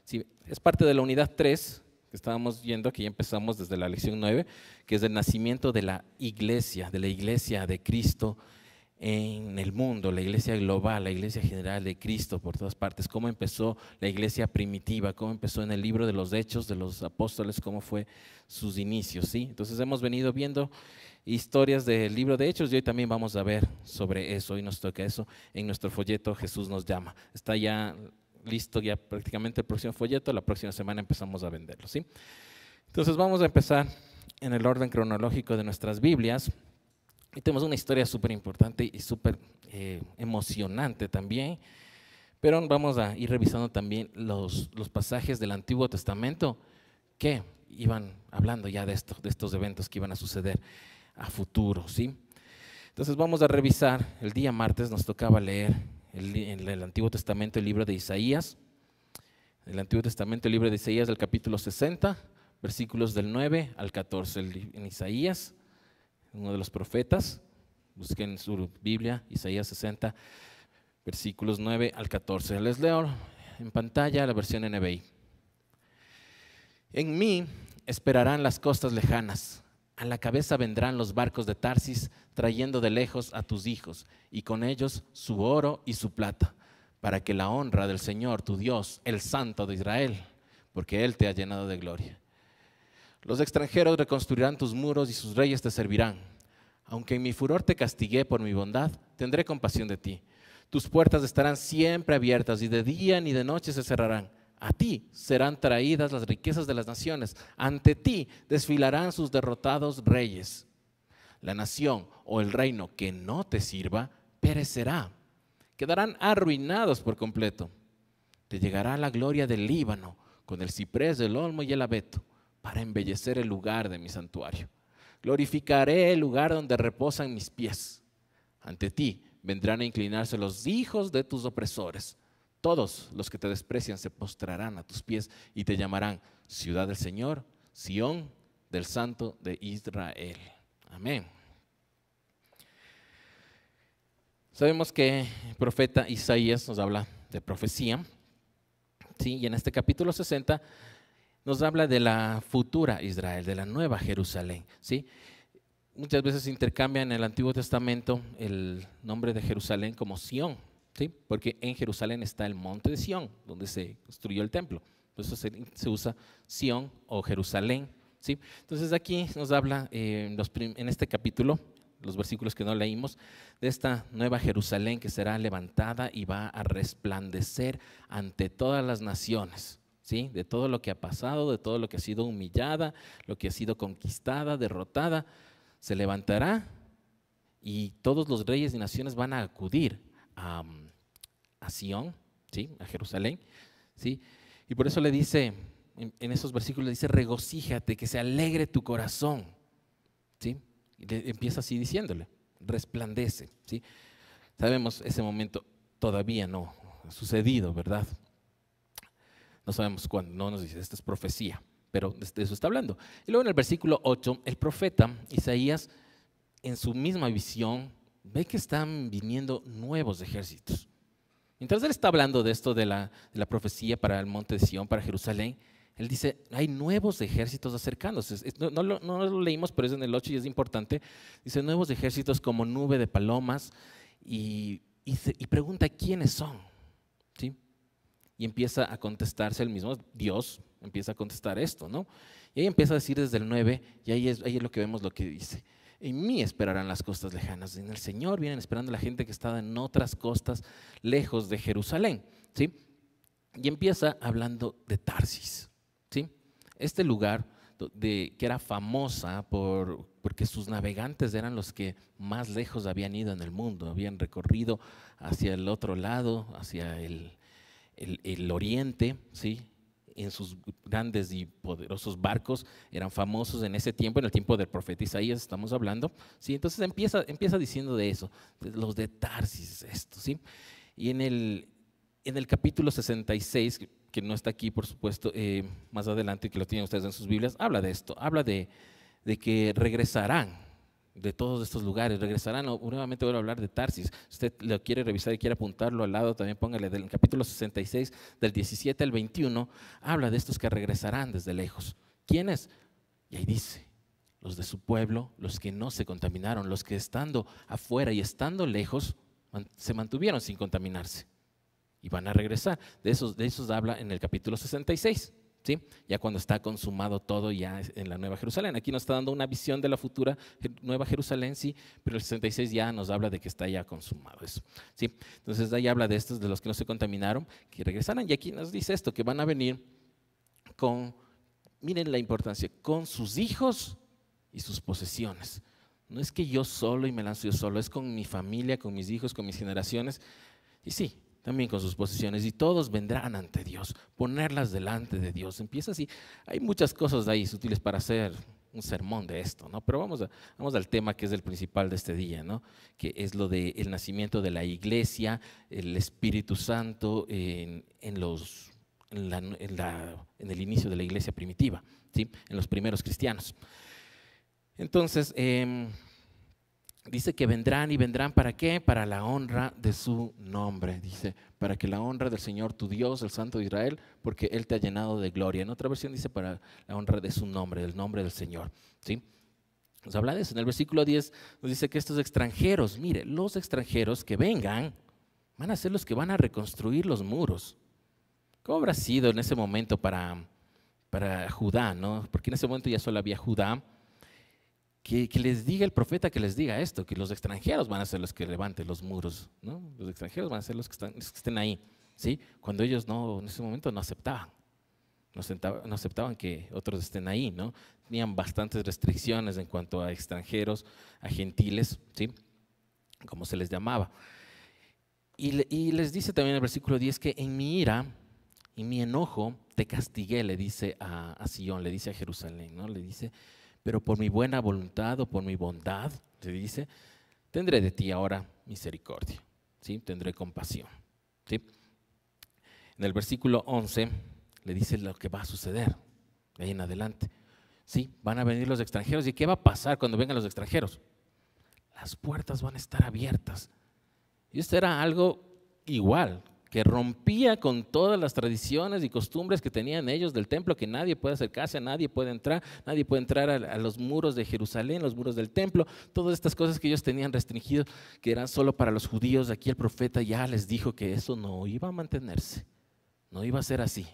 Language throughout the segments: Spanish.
Sí, es parte de la unidad 3 que estábamos viendo, que ya empezamos desde la lección 9, que es el nacimiento de la iglesia de Cristo en el mundo, la iglesia global, la iglesia general de Cristo por todas partes, cómo empezó la iglesia primitiva, cómo empezó en el libro de los Hechos de los Apóstoles, cómo fue sus inicios, ¿sí? Entonces hemos venido viendo historias del libro de Hechos y hoy también vamos a ver sobre eso, hoy nos toca eso en nuestro folleto Jesús nos llama. Está ya listo ya prácticamente el próximo folleto, la próxima semana empezamos a venderlo, ¿sí? Entonces vamos a empezar en el orden cronológico de nuestras Biblias. Y tenemos una historia súper importante y súper emocionante también, pero vamos a ir revisando también los pasajes del Antiguo Testamento que iban hablando ya de estos eventos que iban a suceder a futuro, ¿sí? Entonces vamos a revisar, el día martes nos tocaba leer en el Antiguo Testamento el libro de Isaías, el Antiguo Testamento el libro de Isaías del capítulo 60, versículos del 9 al 14, en Isaías, uno de los profetas, busquen su Biblia, Isaías 60, versículos 9 al 14. Les leo en pantalla la versión NBI. En mí esperarán las costas lejanas, a la cabeza vendrán los barcos de Tarsis, trayendo de lejos a tus hijos, y con ellos su oro y su plata, para que la honra del Señor, tu Dios, el Santo de Israel, porque Él te ha llenado de gloria. Los extranjeros reconstruirán tus muros y sus reyes te servirán. Aunque en mi furor te castigué por mi bondad, tendré compasión de ti. Tus puertas estarán siempre abiertas y de día ni de noche se cerrarán. A ti serán traídas las riquezas de las naciones. Ante ti desfilarán sus derrotados reyes. La nación o el reino que no te sirva perecerá. Quedarán arruinados por completo. Te llegará la gloria del Líbano con el ciprés, el olmo y el abeto, para embellecer el lugar de mi santuario. Glorificaré el lugar donde reposan mis pies. Ante ti vendrán a inclinarse los hijos de tus opresores. Todos los que te desprecian se postrarán a tus pies y te llamarán ciudad del Señor, Sión del Santo de Israel. Amén. Sabemos que el profeta Isaías nos habla de profecía, ¿sí? Y en este capítulo 60 nos habla de la futura Israel, de la nueva Jerusalén, ¿sí? Muchas veces intercambian en el Antiguo Testamento el nombre de Jerusalén como Sión, ¿sí? Porque en Jerusalén está el monte de Sión, donde se construyó el templo. Por eso se usa Sión o Jerusalén, ¿sí? Entonces aquí nos habla en este capítulo, los versículos que no leímos, de esta nueva Jerusalén que será levantada y va a resplandecer ante todas las naciones, ¿sí? De todo lo que ha pasado, de todo lo que ha sido humillada, lo que ha sido conquistada, derrotada, se levantará y todos los reyes y naciones van a acudir a Sión, ¿sí? A Jerusalén, ¿sí? Y por eso le dice, en esos versículos le dice, regocíjate, que se alegre tu corazón, ¿sí? Y empieza así diciéndole, resplandece, ¿sí? Sabemos ese momento todavía no ha sucedido, ¿verdad? No sabemos cuándo, no nos dice, esta es profecía, pero de eso está hablando. Y luego en el versículo 8, el profeta Isaías, en su misma visión, ve que están viniendo nuevos ejércitos. Mientras él está hablando de esto de la profecía para el monte de Sión, para Jerusalén, él dice, hay nuevos ejércitos acercándose. No lo leímos, pero es en el 8 y es importante. Dice, nuevos ejércitos como nube de palomas y pregunta quiénes son, ¿sí? Y empieza a contestarse el mismo Dios, empieza a contestar esto, ¿no? Y ahí empieza a decir desde el 9, y ahí es lo que vemos lo que dice. En mí esperarán las costas lejanas. En el Señor vienen esperando la gente que está en otras costas lejos de Jerusalén, ¿sí? Y empieza hablando de Tarsis, ¿sí? Este lugar que era famosa porque sus navegantes eran los que más lejos habían ido en el mundo, habían recorrido hacia el otro lado, hacia el oriente, ¿sí? En sus grandes y poderosos barcos, eran famosos en ese tiempo, en el tiempo del profeta Isaías estamos hablando, ¿sí? Entonces empieza diciendo de eso, de los de Tarsis, esto, ¿sí? Y en el capítulo 66, que no está aquí por supuesto, más adelante, que lo tienen ustedes en sus Biblias, habla de esto, habla de que regresarán de todos estos lugares, regresarán. Nuevamente voy a hablar de Tarsis. Usted lo quiere revisar y quiere apuntarlo al lado, también póngale del capítulo 66, del 17 al 21, habla de estos que regresarán desde lejos. ¿Quiénes? Y ahí dice, los de su pueblo, los que no se contaminaron, los que estando afuera y estando lejos, se mantuvieron sin contaminarse. Y van a regresar. De esos habla en el capítulo 66. ¿Sí? Ya cuando está consumado todo ya en la Nueva Jerusalén. Aquí nos está dando una visión de la futura Nueva Jerusalén, sí, pero el 66 ya nos habla de que está ya consumado eso. ¿Sí? Entonces ahí habla de estos, de los que no se contaminaron, que regresarán. Y aquí nos dice esto, que van a venir con, miren la importancia, con sus hijos y sus posesiones. No es que yo solo y me lanzo yo solo, es con mi familia, con mis hijos, con mis generaciones. Y sí, también con sus posesiones, y todos vendrán ante Dios, ponerlas delante de Dios. Empieza así. Hay muchas cosas ahí útiles para hacer un sermón de esto, ¿no? Pero vamos al tema que es el principal de este día, ¿no? Que es lo del nacimiento de la iglesia, el Espíritu Santo en el inicio de la iglesia primitiva, ¿sí? En los primeros cristianos. Entonces, dice que vendrán y vendrán, ¿para qué? Para la honra de su nombre, dice, para que la honra del Señor tu Dios, el Santo de Israel, porque Él te ha llenado de gloria. En otra versión dice para la honra de su nombre, del nombre del Señor, ¿sí? Nos habla de eso. En el versículo 10 nos dice que estos extranjeros, mire, los extranjeros que vengan, van a ser los que van a reconstruir los muros. ¿Cómo habrá sido en ese momento para Judá, ¿no? Porque en ese momento ya solo había Judá. Que les diga el profeta, que les diga esto, que los extranjeros van a ser los que levanten los muros, ¿no? Los extranjeros van a ser los que estén ahí, ¿sí? Cuando ellos no, en ese momento no aceptaban, no aceptaban que otros estén ahí, ¿no? Tenían bastantes restricciones en cuanto a extranjeros, a gentiles, ¿sí? Como se les llamaba. Y les dice también en el versículo 10 que en mi ira y mi enojo te castigué, le dice a Sion, le dice a Jerusalén, ¿no? Le dice, pero por mi buena voluntad o por mi bondad, se dice, tendré de ti ahora misericordia, ¿sí? Tendré compasión, ¿sí? En el versículo 11 le dice lo que va a suceder de ahí en adelante, ¿sí? Van a venir los extranjeros. ¿Y qué va a pasar cuando vengan los extranjeros? Las puertas van a estar abiertas. Y esto era algo igual, que rompía con todas las tradiciones y costumbres que tenían ellos del templo, que nadie puede acercarse, nadie puede entrar a los muros de Jerusalén, los muros del templo, todas estas cosas que ellos tenían restringido, que eran solo para los judíos. Aquí el profeta ya les dijo que eso no iba a mantenerse, no iba a ser así,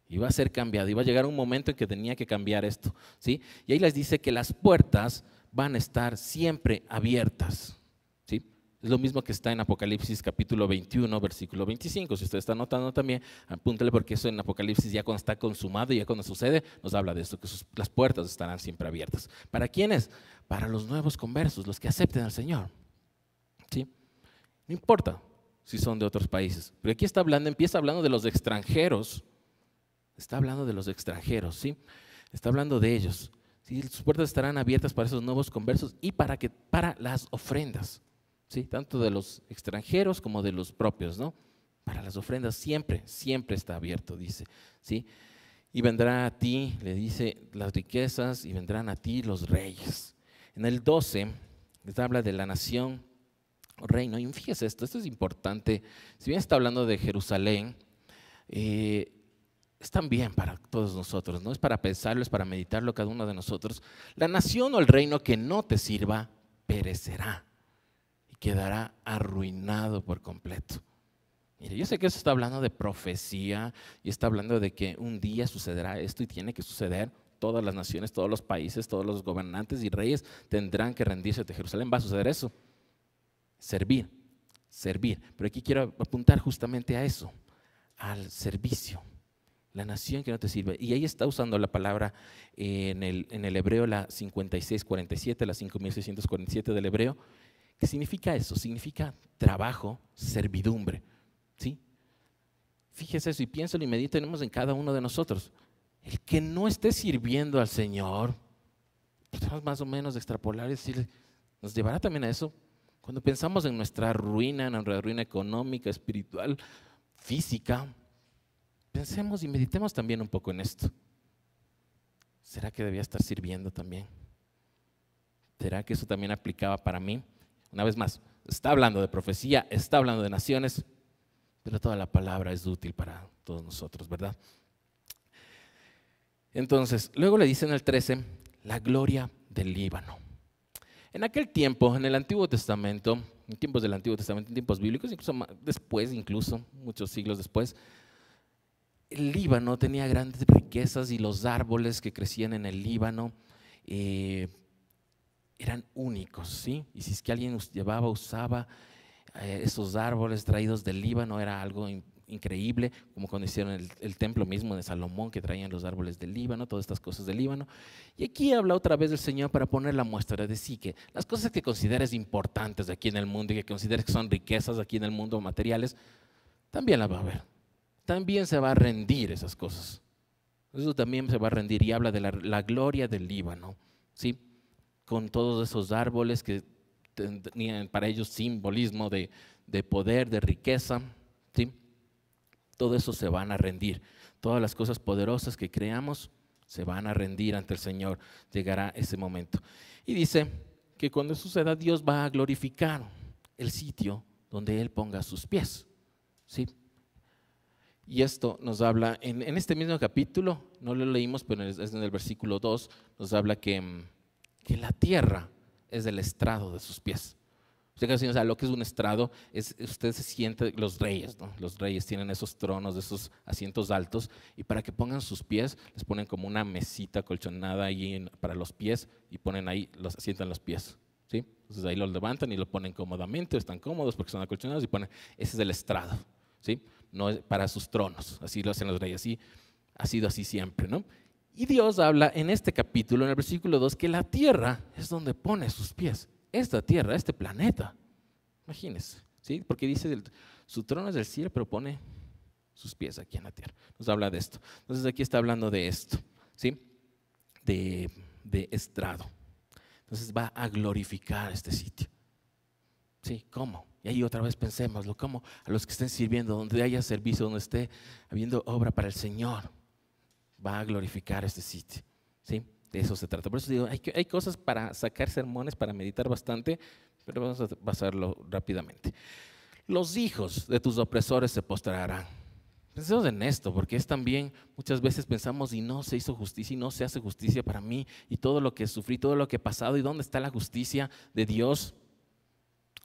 iba a ser cambiado, iba a llegar un momento en que tenía que cambiar esto, ¿sí? Y ahí les dice que las puertas van a estar siempre abiertas, ¿sí? Es lo mismo que está en Apocalipsis capítulo 21, versículo 25. Si usted está anotando también, apúntele, porque eso en Apocalipsis ya cuando está consumado y ya cuando sucede, nos habla de esto, que las puertas estarán siempre abiertas. ¿Para quiénes? Para los nuevos conversos, los que acepten al Señor, ¿sí? No importa si son de otros países, pero aquí empieza hablando de los extranjeros, está hablando de los extranjeros, ¿sí? Está hablando de ellos, ¿sí? Sus puertas estarán abiertas para esos nuevos conversos y para las ofrendas, ¿sí? Tanto de los extranjeros como de los propios, ¿no? Para las ofrendas siempre está abierto, dice, ¿sí? Y vendrá a ti, le dice, las riquezas, y vendrán a ti los reyes. En el 12 les habla de la nación, reino, y fíjese esto es importante. Si bien está hablando de Jerusalén, es también para todos nosotros, ¿no? Es para pensarlo, es para meditarlo cada uno de nosotros. La nación o el reino que no te sirva perecerá, quedará arruinado por completo. Mire, yo sé que eso está hablando de profecía y está hablando de que un día sucederá esto y tiene que suceder. Todas las naciones, todos los países, todos los gobernantes y reyes tendrán que rendirse ante Jerusalén. Va a suceder eso. Servir. Pero aquí quiero apuntar justamente a eso, al servicio. La nación que no te sirve. Y ahí está usando la palabra en el hebreo, la 5647, la 5647 del hebreo. ¿Qué significa eso? Significa trabajo, servidumbre, ¿sí? Fíjese eso y piénsalo y meditemos en cada uno de nosotros. El que no esté sirviendo al Señor, podemos más o menos extrapolar y decir, nos llevará también a eso. Cuando pensamos en nuestra ruina económica, espiritual, física, pensemos y meditemos también un poco en esto. ¿Será que debía estar sirviendo también? ¿Será que eso también aplicaba para mí? Una vez más, está hablando de profecía, está hablando de naciones, pero toda la palabra es útil para todos nosotros, ¿verdad? Entonces, luego le dice en el 13, la gloria del Líbano. En aquel tiempo, en el Antiguo Testamento, en tiempos del Antiguo Testamento, en tiempos bíblicos, incluso después, muchos siglos después, el Líbano tenía grandes riquezas y los árboles que crecían en el Líbano eran únicos, ¿sí? Y si es que alguien usaba esos árboles traídos del Líbano, era algo increíble, como cuando hicieron el templo mismo de Salomón, que traían los árboles del Líbano, todas estas cosas del Líbano. Y aquí habla otra vez el Señor para poner la muestra de sí, que las cosas que consideres importantes aquí en el mundo y que consideres que son riquezas aquí en el mundo materiales, también las va a ver. También se va a rendir esas cosas. Eso también se va a rendir y habla de la gloria del Líbano, ¿sí? Con todos esos árboles que tenían para ellos simbolismo de poder, de riqueza, ¿sí? Todo eso se van a rendir. Todas las cosas poderosas que creamos se van a rendir ante el Señor. Llegará ese momento. Y dice que cuando suceda, Dios va a glorificar el sitio donde Él ponga sus pies, ¿sí? Y esto nos habla, en este mismo capítulo, no lo leímos, pero es en el versículo 2, nos habla que la tierra es el estrado de sus pies. O sea, lo que es un estrado, usted se siente, los reyes, ¿no? Los reyes tienen esos tronos, esos asientos altos, y para que pongan sus pies, les ponen como una mesita colchonada ahí para los pies, y ponen ahí, los asientan los pies, ¿sí? Entonces ahí los levantan y lo ponen cómodamente, están cómodos porque son acolchonados, y ponen, ese es el estrado, ¿sí? No es para sus tronos, así lo hacen los reyes, así ha sido así siempre, ¿no? Y Dios habla en este capítulo, en el versículo 2, que la tierra es donde pone sus pies. Esta tierra, este planeta, imagínense, ¿sí? Porque dice, su trono es del cielo, pero pone sus pies aquí en la tierra. Nos habla de esto. Entonces aquí está hablando de esto, ¿sí? De estrado. Entonces va a glorificar este sitio. ¿Sí? ¿Cómo? Y ahí otra vez pensémoslo, ¿cómo? A los que estén sirviendo, donde haya servicio, donde esté habiendo obra para el Señor, va a glorificar este sitio, ¿sí? De eso se trata. Por eso digo, hay cosas para sacar sermones, para meditar bastante, pero vamos a pasarlo rápidamente. Los hijos de tus opresores se postrarán. Pensemos en esto, porque es también, muchas veces pensamos, y no se hizo justicia, y no se hace justicia para mí, y todo lo que sufrí, todo lo que he pasado, y dónde está la justicia de Dios.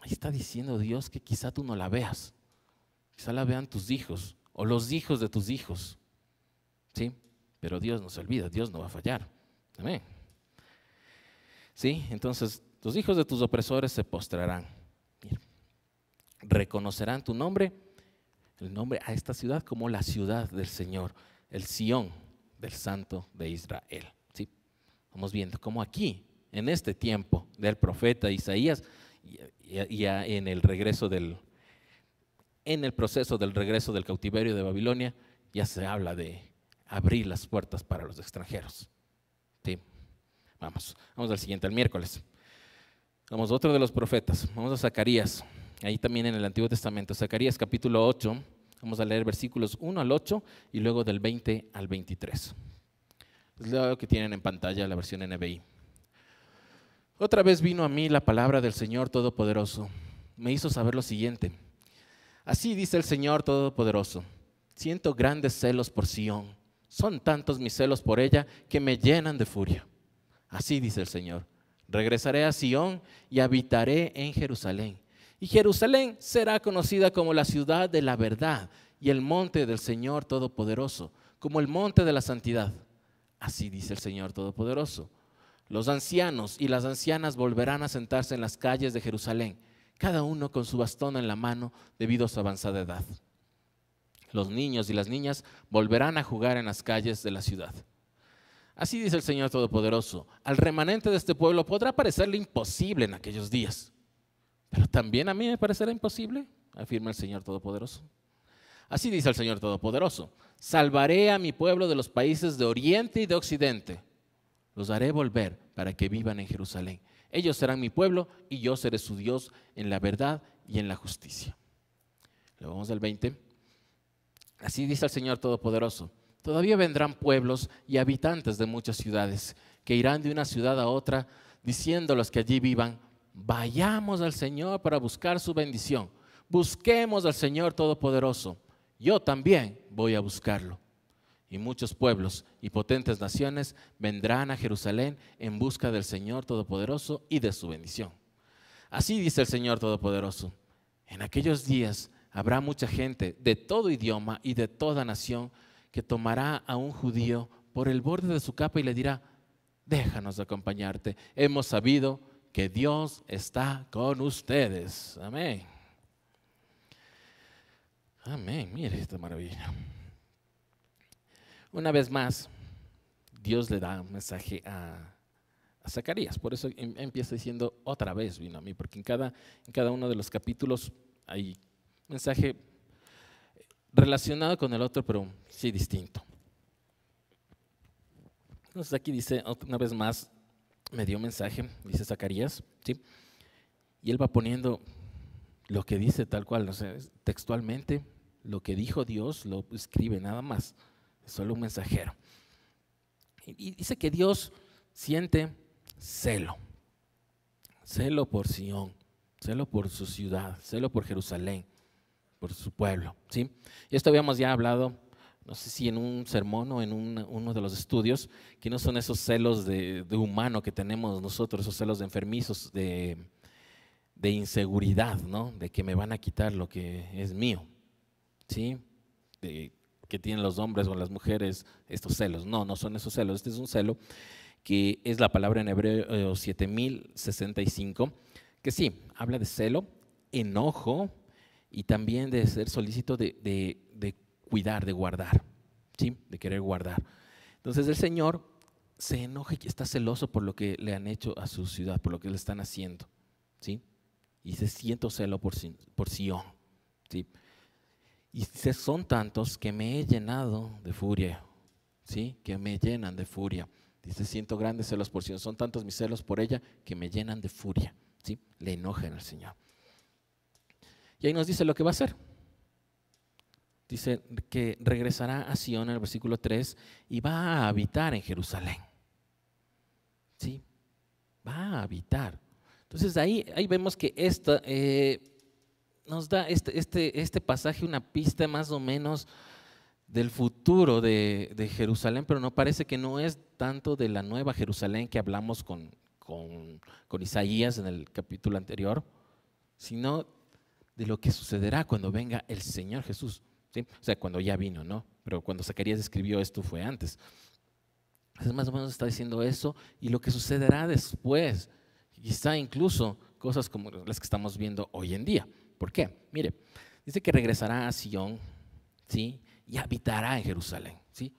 Ahí está diciendo Dios que quizá tú no la veas, quizá la vean tus hijos, o los hijos de tus hijos, ¿sí? Pero Dios no se olvida, Dios no va a fallar. Amén. Sí, entonces los hijos de tus opresores se postrarán. Reconocerán tu nombre, el nombre a esta ciudad como la ciudad del Señor, el Sión del Santo de Israel. ¿Sí? Vamos viendo cómo aquí, en este tiempo del profeta Isaías, ya en el proceso del regreso del cautiverio de Babilonia, ya se habla de abrir las puertas para los extranjeros. ¿Sí? Vamos al siguiente, al miércoles. Vamos a otro de los profetas, vamos a Zacarías, ahí también en el Antiguo Testamento, Zacarías capítulo 8, vamos a leer versículos 1 al 8 y luego del 20 al 23. Es lo que tienen en pantalla la versión NBI. Otra vez vino a mí la palabra del Señor Todopoderoso, me hizo saber lo siguiente. Así dice el Señor Todopoderoso, siento grandes celos por Sión, son tantos mis celos por ella que me llenan de furia. Así dice el Señor, regresaré a Sión y habitaré en Jerusalén. Y Jerusalén será conocida como la ciudad de la verdad y el monte del Señor Todopoderoso, como el monte de la santidad. Así dice el Señor Todopoderoso. Los ancianos y las ancianas volverán a sentarse en las calles de Jerusalén, cada uno con su bastón en la mano debido a su avanzada edad. Los niños y las niñas volverán a jugar en las calles de la ciudad. Así dice el Señor Todopoderoso, al remanente de este pueblo podrá parecerle imposible en aquellos días, pero también a mí me parecerá imposible, afirma el Señor Todopoderoso. Así dice el Señor Todopoderoso, salvaré a mi pueblo de los países de oriente y de occidente, los haré volver para que vivan en Jerusalén. Ellos serán mi pueblo y yo seré su Dios en la verdad y en la justicia. Luego vamos al 20. Así dice el Señor Todopoderoso. Todavía vendrán pueblos y habitantes de muchas ciudades que irán de una ciudad a otra diciendo a los que allí vivan: vayamos al Señor para buscar su bendición. Busquemos al Señor Todopoderoso. Yo también voy a buscarlo. Y muchos pueblos y potentes naciones vendrán a Jerusalén en busca del Señor Todopoderoso y de su bendición. Así dice el Señor Todopoderoso: en aquellos días habrá mucha gente de todo idioma y de toda nación que tomará a un judío por el borde de su capa y le dirá: déjanos acompañarte. Hemos sabido que Dios está con ustedes. Amén. Amén. Mire esta maravilla. Una vez más, Dios le da un mensaje a Zacarías. Por eso empieza diciendo: otra vez vino a mí, porque en cada uno de los capítulos hay un mensaje relacionado con el otro, pero sí distinto. Entonces aquí dice, una vez más, me dio un mensaje, dice Zacarías, ¿sí? Y él va poniendo lo que dice tal cual, o sea, textualmente, lo que dijo Dios lo escribe nada más. Es solo un mensajero. Y dice que Dios siente celo. Celo por Sión, celo por su ciudad, celo por Jerusalén, por su pueblo, ¿sí? Y esto habíamos ya hablado, no sé si en un sermón o en uno de los estudios, que no son esos celos de humano que tenemos nosotros, esos celos de enfermizos, de inseguridad, ¿no? De que me van a quitar lo que es mío, ¿sí? Que tienen los hombres o las mujeres estos celos. No, no son esos celos. Este es un celo que es la palabra en hebreo 7065, que sí, habla de celo, enojo y también de ser solícito de cuidar, de guardar, ¿sí? De querer guardar. Entonces el Señor se enoja y está celoso por lo que le han hecho a su ciudad, por lo que le están haciendo, ¿sí? Y se siente celo por Sión, ¿sí? Y dice: son tantos que me he llenado de furia, ¿sí? Que me llenan de furia. Dice: siento grandes celos por Sión. Son tantos mis celos por ella que me llenan de furia, ¿sí? Le enojan al Señor. Y ahí nos dice lo que va a hacer. Dice que regresará a Sión en el versículo 3 y va a habitar en Jerusalén, ¿sí? Va a habitar. Entonces ahí vemos que nos da este pasaje una pista más o menos del futuro de Jerusalén, pero no parece que no es tanto de la nueva Jerusalén que hablamos con Isaías en el capítulo anterior, sino de lo que sucederá cuando venga el Señor Jesús, ¿sí? O sea, cuando ya vino, ¿no? Pero cuando Zacarías escribió esto fue antes. Entonces más o menos está diciendo eso y lo que sucederá después, quizá incluso cosas como las que estamos viendo hoy en día. ¿Por qué? Mire, dice que regresará a Sión, ¿sí? Y habitará en Jerusalén, ¿sí?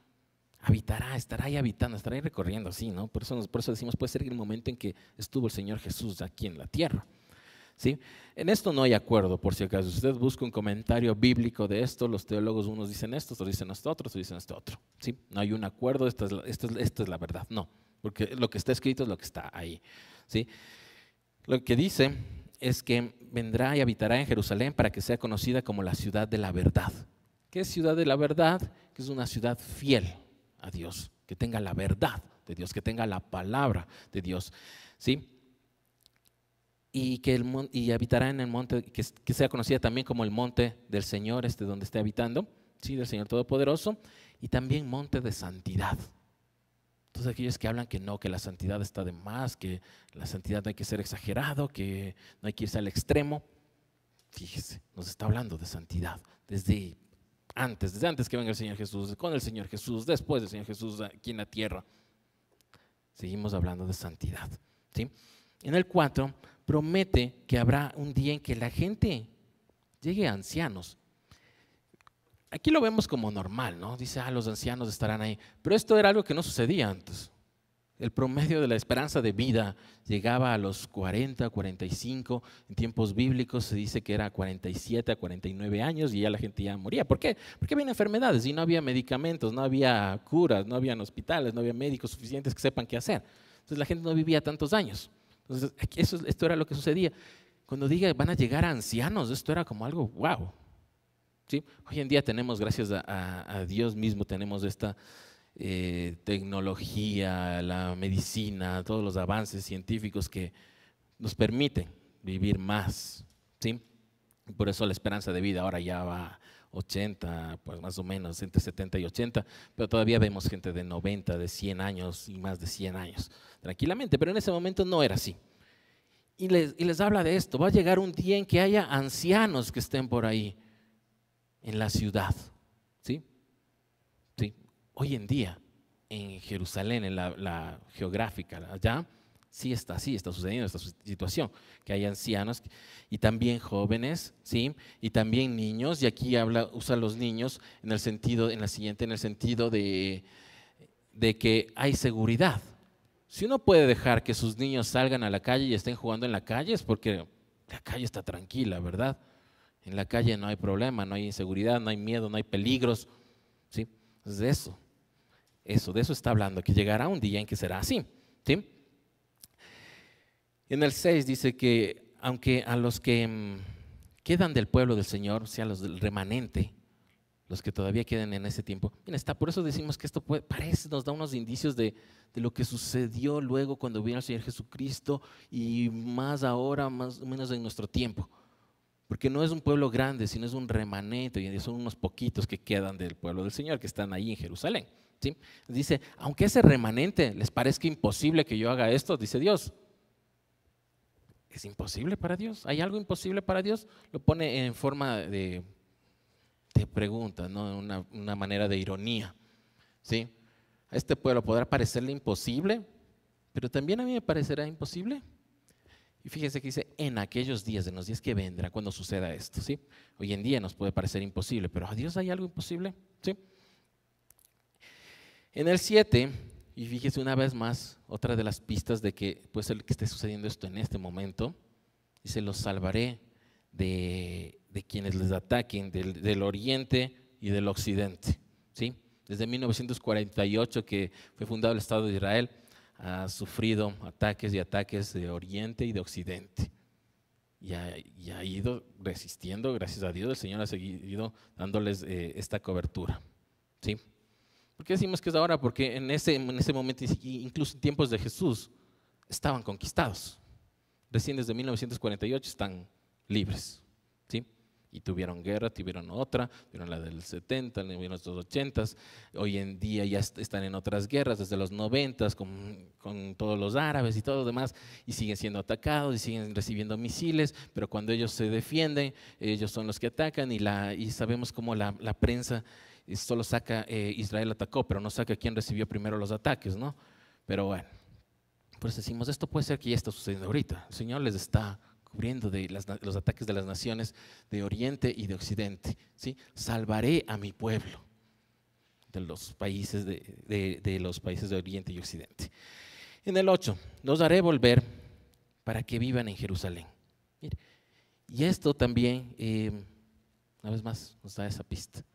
Habitará, estará ahí habitando, estará ahí recorriendo, sí, ¿no? Por eso decimos, puede ser el momento en que estuvo el Señor Jesús aquí en la tierra, ¿sí? En esto no hay acuerdo, por si acaso. Si usted busca un comentario bíblico de esto, los teólogos, unos dicen esto, otros dicen esto otro, otros dicen esto otro, ¿sí? No hay un acuerdo, esta es la verdad, no, porque lo que está escrito es lo que está ahí, ¿sí? Lo que dice es que vendrá y habitará en Jerusalén para que sea conocida como la ciudad de la verdad. ¿Qué es ciudad de la verdad? Que es una ciudad fiel a Dios, que tenga la verdad de Dios, que tenga la palabra de Dios, ¿sí? Y habitará en el monte, que sea conocida también como el monte del Señor, donde esté habitando, ¿sí? Del Señor Todopoderoso, y también monte de santidad. Entonces aquellos que hablan que no, que la santidad está de más, que la santidad no hay que ser exagerado, que no hay que irse al extremo, fíjese, nos está hablando de santidad desde antes que venga el Señor Jesús, con el Señor Jesús, después del Señor Jesús aquí en la tierra. Seguimos hablando de santidad, ¿sí? En el 4 promete que habrá un día en que la gente llegue a ancianos. Aquí lo vemos como normal, ¿no? Dice: los ancianos estarán ahí. Pero esto era algo que no sucedía antes. El promedio de la esperanza de vida llegaba a los 40, 45. En tiempos bíblicos se dice que era 47 a 49 años y ya la gente ya moría. ¿Por qué? Porque había enfermedades y no había medicamentos, no había curas, no había hospitales, no había médicos suficientes que sepan qué hacer. Entonces la gente no vivía tantos años. Entonces esto era lo que sucedía. Cuando diga van a llegar a ancianos, esto era como algo wow. ¿Sí? Hoy en día tenemos, gracias a Dios mismo, tenemos esta tecnología, la medicina, todos los avances científicos que nos permiten vivir más, ¿sí? Por eso la esperanza de vida ahora ya va a 80, pues más o menos, entre 70 y 80, pero todavía vemos gente de 90, de 100 años y más de 100 años, tranquilamente, pero en ese momento no era así. Y les habla de esto, va a llegar un día en que haya ancianos que estén por ahí en la ciudad, ¿sí? ¿Sí? Hoy en día, en Jerusalén, en la geográfica, allá, sí está sucediendo esta situación, que hay ancianos y también jóvenes, ¿sí? Y también niños, y aquí usa los niños en el sentido de que hay seguridad. Si uno puede dejar que sus niños salgan a la calle y estén jugando en la calle, es porque la calle está tranquila, ¿verdad? En la calle no hay problema, no hay inseguridad, no hay miedo, no hay peligros, ¿sí? Entonces de eso está hablando, que llegará un día en que será así, ¿sí? En el 6 dice que aunque a los que quedan del pueblo del Señor, o sea, los del remanente, los que todavía queden en ese tiempo, mira, por eso decimos que esto nos da unos indicios de lo que sucedió luego cuando vino el Señor Jesucristo y más ahora, más o menos en nuestro tiempo. Porque no es un pueblo grande, sino es un remanente, y son unos poquitos que quedan del pueblo del Señor, que están ahí en Jerusalén, ¿sí? Dice, aunque ese remanente les parezca imposible que yo haga esto, dice Dios, ¿es imposible para Dios? ¿Hay algo imposible para Dios? Lo pone en forma de pregunta, ¿no? Una manera de ironía, ¿sí? A este pueblo podrá parecerle imposible, pero también a mí me parecerá imposible. Y fíjense que dice, en aquellos días, en los días que vendrá, cuando suceda esto, ¿sí? Hoy en día nos puede parecer imposible, pero ¿a Dios hay algo imposible? ¿Sí? En el 7, y fíjese una vez más, otra de las pistas de que puede ser que esté sucediendo esto en este momento, dice, los salvaré de quienes les ataquen del oriente y del occidente, ¿sí? Desde 1948 que fue fundado el Estado de Israel, ha sufrido ataques y ataques de oriente y de occidente. Y ha ido resistiendo, gracias a Dios, el Señor ha seguido dándoles esta cobertura, ¿sí? ¿Por qué decimos que es ahora? Porque en ese momento, incluso en tiempos de Jesús, estaban conquistados. Recién desde 1948 están libres, ¿sí? Y tuvieron guerra, tuvieron otra, tuvieron la del 70, tuvieron los 80s, hoy en día ya están en otras guerras, desde los 90s con todos los árabes y todo lo demás, y siguen siendo atacados y siguen recibiendo misiles, pero cuando ellos se defienden, ellos son los que atacan y sabemos cómo la prensa solo saca, Israel atacó, pero no saca quién recibió primero los ataques, ¿no? Pero bueno, pues decimos, esto puede ser que ya está sucediendo ahorita, el Señor les está cubriendo de los ataques de las naciones de Oriente y de Occidente, ¿sí? Salvaré a mi pueblo de los países de los países de Oriente y Occidente. En el 8, los haré volver para que vivan en Jerusalén. Mire, y esto también, una vez más, nos da esa pista.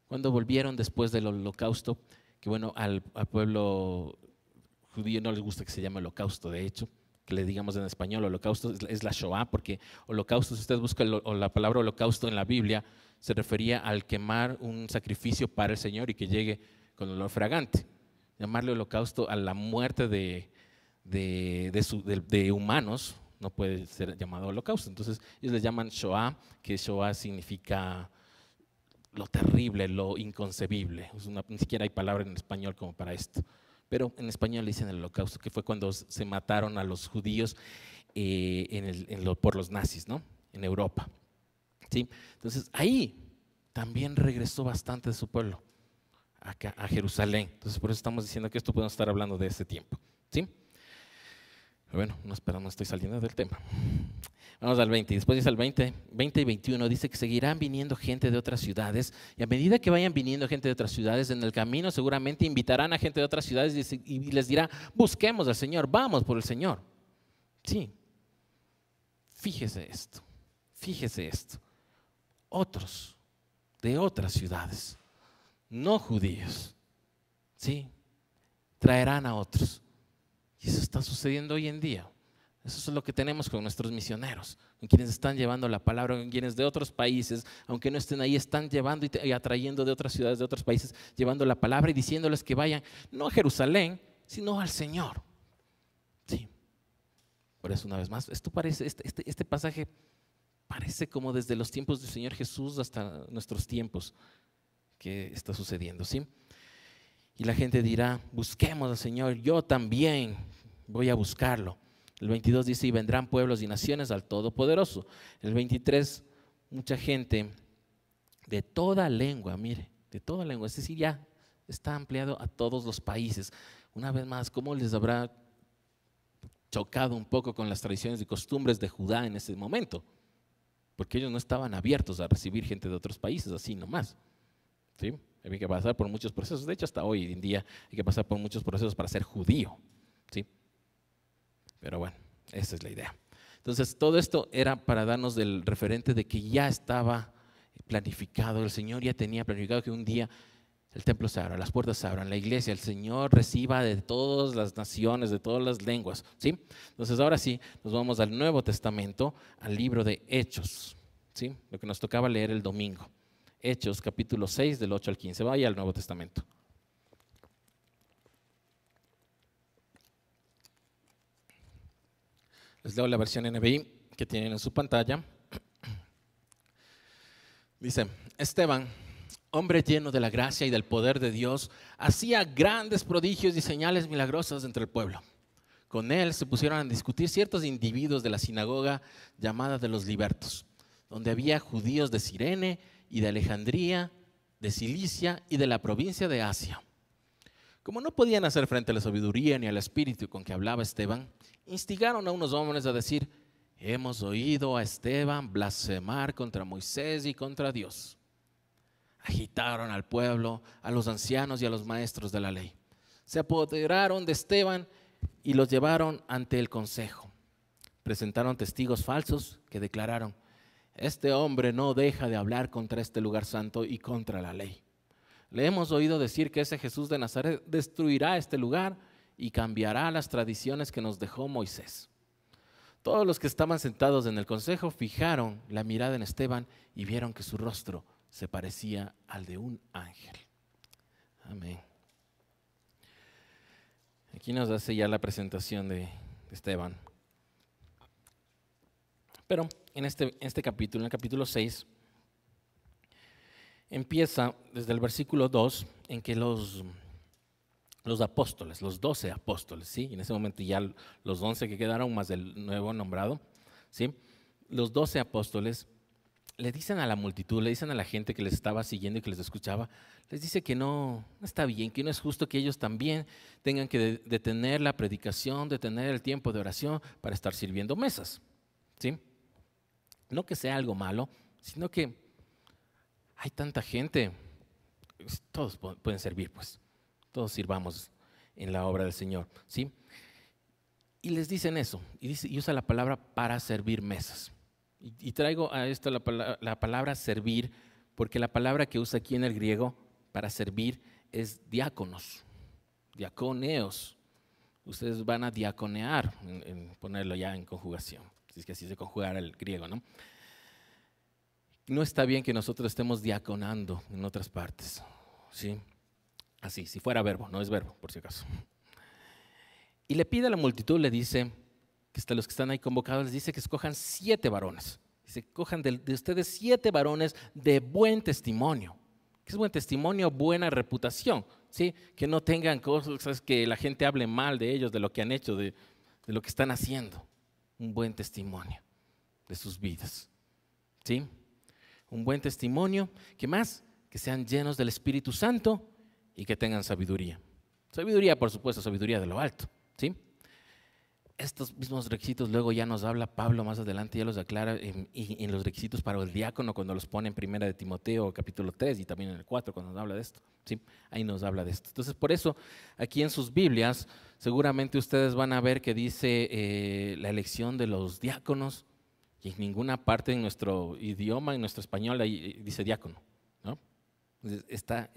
Cuando volvieron después del holocausto, que bueno, al pueblo judío no les gusta que se llame holocausto, de hecho, que le digamos en español holocausto es la Shoah, porque holocausto, si usted busca la palabra holocausto en la Biblia, se refería al quemar un sacrificio para el Señor y que llegue con olor fragante. Llamarle holocausto a la muerte de humanos no puede ser llamado holocausto. Entonces ellos le llaman Shoah, que Shoah significa lo terrible, lo inconcebible. Ni siquiera hay palabra en español como para esto. Pero en español le dicen el holocausto, que fue cuando se mataron a los judíos por los nazis, ¿no? En Europa, ¿sí? Entonces ahí también regresó bastante de su pueblo acá a Jerusalén. Entonces por eso estamos diciendo que esto podemos estar hablando de ese tiempo, ¿sí? Pero bueno, no estoy saliendo del tema. Vamos al 20, después dice al 20 y 21, dice que seguirán viniendo gente de otras ciudades, y a medida que vayan viniendo gente de otras ciudades, en el camino seguramente invitarán a gente de otras ciudades y les dirá, busquemos al Señor, vamos por el Señor. Sí, fíjese esto, otros de otras ciudades, no judíos, sí, traerán a otros, y eso está sucediendo hoy en día. Eso es lo que tenemos con nuestros misioneros, con quienes están llevando la palabra, con quienes de otros países, aunque no estén ahí, están llevando y atrayendo de otras ciudades, de otros países, llevando la palabra y diciéndoles que vayan, no a Jerusalén, sino al Señor. Sí. Por eso, una vez más, esto parece, este pasaje parece como desde los tiempos del Señor Jesús hasta nuestros tiempos que está sucediendo, ¿sí? Y la gente dirá, busquemos al Señor, yo también voy a buscarlo. El 22 dice, y vendrán pueblos y naciones al Todopoderoso. El 23, mucha gente de toda lengua, mire, de toda lengua, es decir, ya está ampliado a todos los países. Una vez más, ¿cómo les habrá chocado un poco con las tradiciones y costumbres de Judá en ese momento? Porque ellos no estaban abiertos a recibir gente de otros países, así nomás. ¿Sí? Había que pasar por muchos procesos. De hecho, hasta hoy en día hay que pasar por muchos procesos para ser judío. ¿Sí? Pero bueno, esa es la idea. Entonces, todo esto era para darnos del referente de que ya estaba planificado. El Señor ya tenía planificado que un día el templo se abra, las puertas se abran, la iglesia, el Señor reciba de todas las naciones, de todas las lenguas. ¿Sí? Entonces, ahora sí, nos vamos al Nuevo Testamento, al libro de Hechos. ¿Sí? Lo que nos tocaba leer el domingo. Hechos, capítulo 6, del 8 al 15. Vaya al Nuevo Testamento. Les leo la versión NBI que tienen en su pantalla. Dice, Esteban, hombre lleno de la gracia y del poder de Dios, hacía grandes prodigios y señales milagrosas entre el pueblo. Con él se pusieron a discutir ciertos individuos de la sinagoga llamada de los libertos, donde había judíos de Cirene y de Alejandría, de Cilicia y de la provincia de Asia. Como no podían hacer frente a la sabiduría ni al espíritu con que hablaba Esteban, instigaron a unos hombres a decir, hemos oído a Esteban blasfemar contra Moisés y contra Dios. Agitaron al pueblo, a los ancianos y a los maestros de la ley. Se apoderaron de Esteban y los llevaron ante el consejo. Presentaron testigos falsos que declararon, este hombre no deja de hablar contra este lugar santo y contra la ley. Le hemos oído decir que ese Jesús de Nazaret destruirá este lugar y cambiará las tradiciones que nos dejó Moisés. Todos los que estaban sentados en el consejo fijaron la mirada en Esteban y vieron que su rostro se parecía al de un ángel. Amén. Aquí nos hace ya la presentación de Esteban. Pero en este capítulo, en el capítulo 6, empieza desde el versículo 2 en que los apóstoles, los 12 apóstoles, ¿sí? En ese momento ya los 11 que quedaron más el nuevo nombrado, ¿sí? Los 12 apóstoles le dicen a la multitud, le dicen a la gente que les estaba siguiendo y que les escuchaba, les dice que no está bien, que no es justo que ellos también tengan que detener la predicación, detener el tiempo de oración para estar sirviendo mesas, ¿sí? No que sea algo malo, sino que hay tanta gente, todos pueden servir, pues, todos sirvamos en la obra del Señor, ¿sí? Y les dicen eso, y usa la palabra para servir mesas. Y traigo a esto la palabra servir, porque la palabra que usa aquí en el griego para servir es diáconos, diaconeos. Ustedes van a diaconear, en ponerlo ya en conjugación, si es que así se conjugara el griego, ¿no? No está bien que nosotros estemos diaconando en otras partes, ¿sí? Así, si fuera verbo, no es verbo, por si acaso. Y le pide a la multitud, le dice, que hasta los que están ahí convocados, les dice que escojan 7 varones. Dice, cojan de ustedes 7 varones de buen testimonio. ¿Qué es buen testimonio? Buena reputación, ¿sí? Que no tengan cosas que la gente hable mal de ellos, de lo que han hecho, de lo que están haciendo. Un buen testimonio de sus vidas, ¿sí? Un buen testimonio, ¿qué más? Que sean llenos del Espíritu Santo y que tengan sabiduría. Sabiduría, por supuesto, sabiduría de lo alto, ¿sí? Estos mismos requisitos luego ya nos habla Pablo más adelante, ya los aclara en los requisitos para el diácono cuando los pone en Primera de Timoteo capítulo 3 y también en el 4 cuando nos habla de esto, ¿sí? Ahí nos habla de esto. Entonces, por eso, aquí en sus Biblias, seguramente ustedes van a ver que dice la elección de los diáconos, y en ninguna parte en nuestro idioma, en nuestro español, ahí dice diácono, ¿no? Entonces, está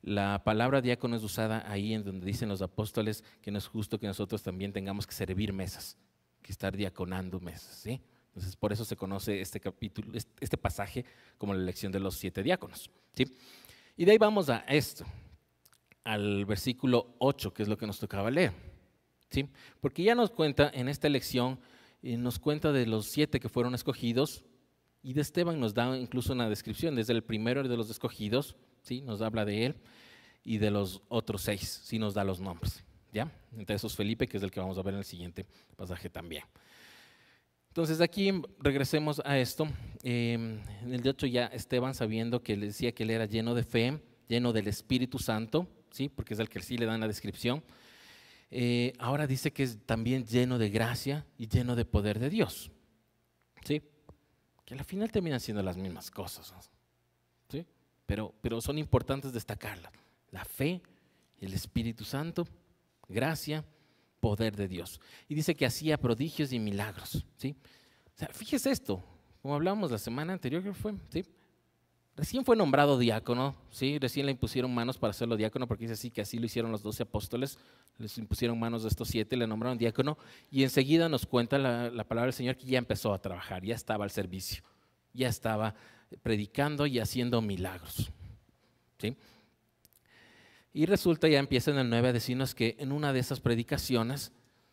La palabra diácono es usada ahí en donde dicen los apóstoles que no es justo que nosotros también tengamos que servir mesas, que estar diaconando mesas, ¿sí? Entonces, por eso se conoce este capítulo, este pasaje como la elección de los 7 diáconos, ¿sí? Y de ahí vamos a esto, al versículo 8, que es lo que nos tocaba leer, ¿sí? Porque ya nos cuenta en esta elección, nos cuenta de los 7 que fueron escogidos, y de Esteban nos da incluso una descripción, desde el primero de los escogidos, ¿sí? Nos habla de él, y de los otros 6, sí nos da los nombres, ¿ya? Entre esos Felipe, que es el que vamos a ver en el siguiente pasaje también. Entonces aquí regresemos a esto. En el 8 ya Esteban, sabiendo que le decía que él era lleno de fe, lleno del Espíritu Santo, ¿sí? Porque es el que sí le dan la descripción. Ahora dice que es también lleno de gracia y lleno de poder de Dios, ¿sí? Que al final terminan siendo las mismas cosas, ¿no? ¿Sí? Pero son importantes destacarlas. La fe, el Espíritu Santo, gracia, poder de Dios. Y dice que hacía prodigios y milagros, ¿sí? O sea, fíjese esto, como hablábamos la semana anterior, creo que fue, ¿sí? Recién fue nombrado diácono, ¿sí? Recién le impusieron manos para hacerlo diácono, porque dice así que así lo hicieron los 12 apóstoles, les impusieron manos de estos 7, le nombraron diácono, y enseguida nos cuenta la palabra del Señor que ya empezó a trabajar, ya estaba al servicio, ya estaba predicando y haciendo milagros, ¿sí? Y resulta, ya empieza en el 9 a decirnos que en una de esas predicaciones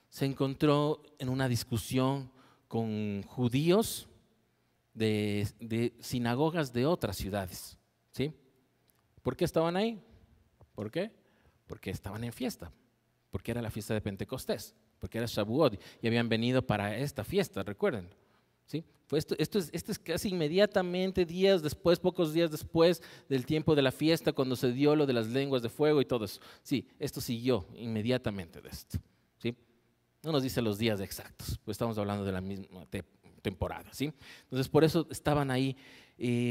se encontró en una discusión con judíos de sinagogas de otras ciudades, ¿sí? ¿Por qué estaban ahí? ¿Por qué? Porque estaban en fiesta, porque era la fiesta de Pentecostés, porque era Shavuot y habían venido para esta fiesta, recuerden, ¿sí? Esto es casi inmediatamente, días después, pocos días después del tiempo de la fiesta, cuando se dio lo de las lenguas de fuego y todo eso. Sí, esto siguió inmediatamente de esto, ¿sí? No nos dice los días exactos, pues estamos hablando de la misma temporada, ¿sí? Entonces, por eso estaban ahí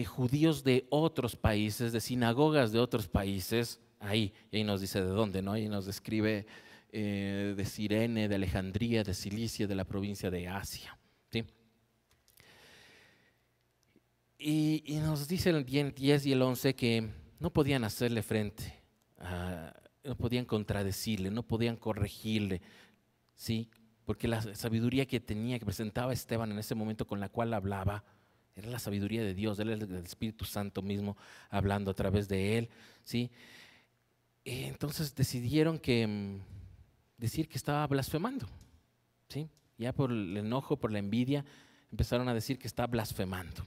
judíos de otros países, de sinagogas de otros países, ahí, y ahí nos dice de dónde, ¿no? Y nos describe de Cirene, de Alejandría, de Cilicia, de la provincia de Asia, ¿sí? Y nos dice el 10 y el 11 que no podían hacerle frente, no podían contradecirle, no podían corregirle, ¿sí? Porque la sabiduría que tenía, que presentaba Esteban en ese momento con la cual hablaba, era la sabiduría de Dios, era el Espíritu Santo mismo hablando a través de él, ¿sí? Entonces decidieron decir que estaba blasfemando, ¿sí? Ya por el enojo, por la envidia, empezaron a decir que está blasfemando.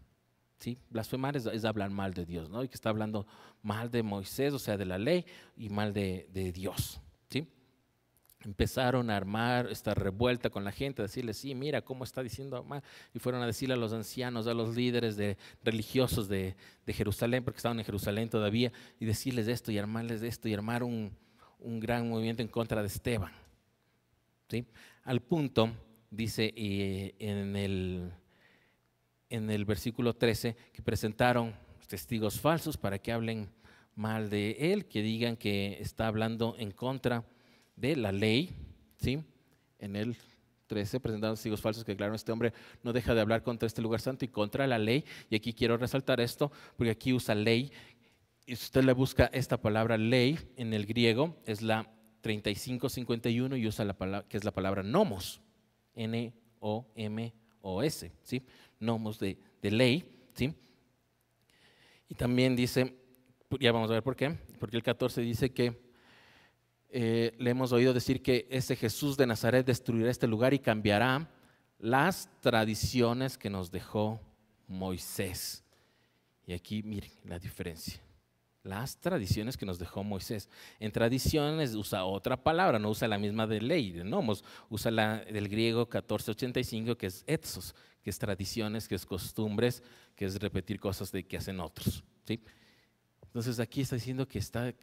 ¿Sí? Blasfemar es hablar mal de Dios, ¿no? Y que está hablando mal de Moisés, o sea, de la ley, y mal de Dios, ¿sí? Empezaron a armar esta revuelta con la gente, a decirle, sí, mira cómo está diciendo mal, y fueron a decirle a los ancianos, a los líderes religiosos de Jerusalén, porque estaban en Jerusalén todavía, y decirles esto y armarles esto y armar un gran movimiento en contra de Esteban, ¿sí? Al punto, dice en el versículo 13, que presentaron testigos falsos para que hablen mal de él, que digan que está hablando en contra de la ley, ¿sí? En el 13 presentaron testigos falsos que declararon: este hombre no deja de hablar contra este lugar santo y contra la ley. Y aquí quiero resaltar esto, porque aquí usa ley, y si usted le busca esta palabra ley en el griego, es la 3551 y usa la palabra, que es la palabra nomos, N-O-M-O-S, ¿sí? Nomos de ley, ¿sí? Y también dice, ya vamos a ver por qué, porque el 14 dice que le hemos oído decir que ese Jesús de Nazaret destruirá este lugar y cambiará las tradiciones que nos dejó Moisés. Y aquí miren la diferencia. Las tradiciones que nos dejó Moisés. En tradiciones usa otra palabra, no usa la misma de ley, de nomos, usa la del griego 1485, que es etsos, que es tradiciones, que es costumbres, que es repetir cosas que hacen otros, ¿sí? Entonces aquí está diciendo que está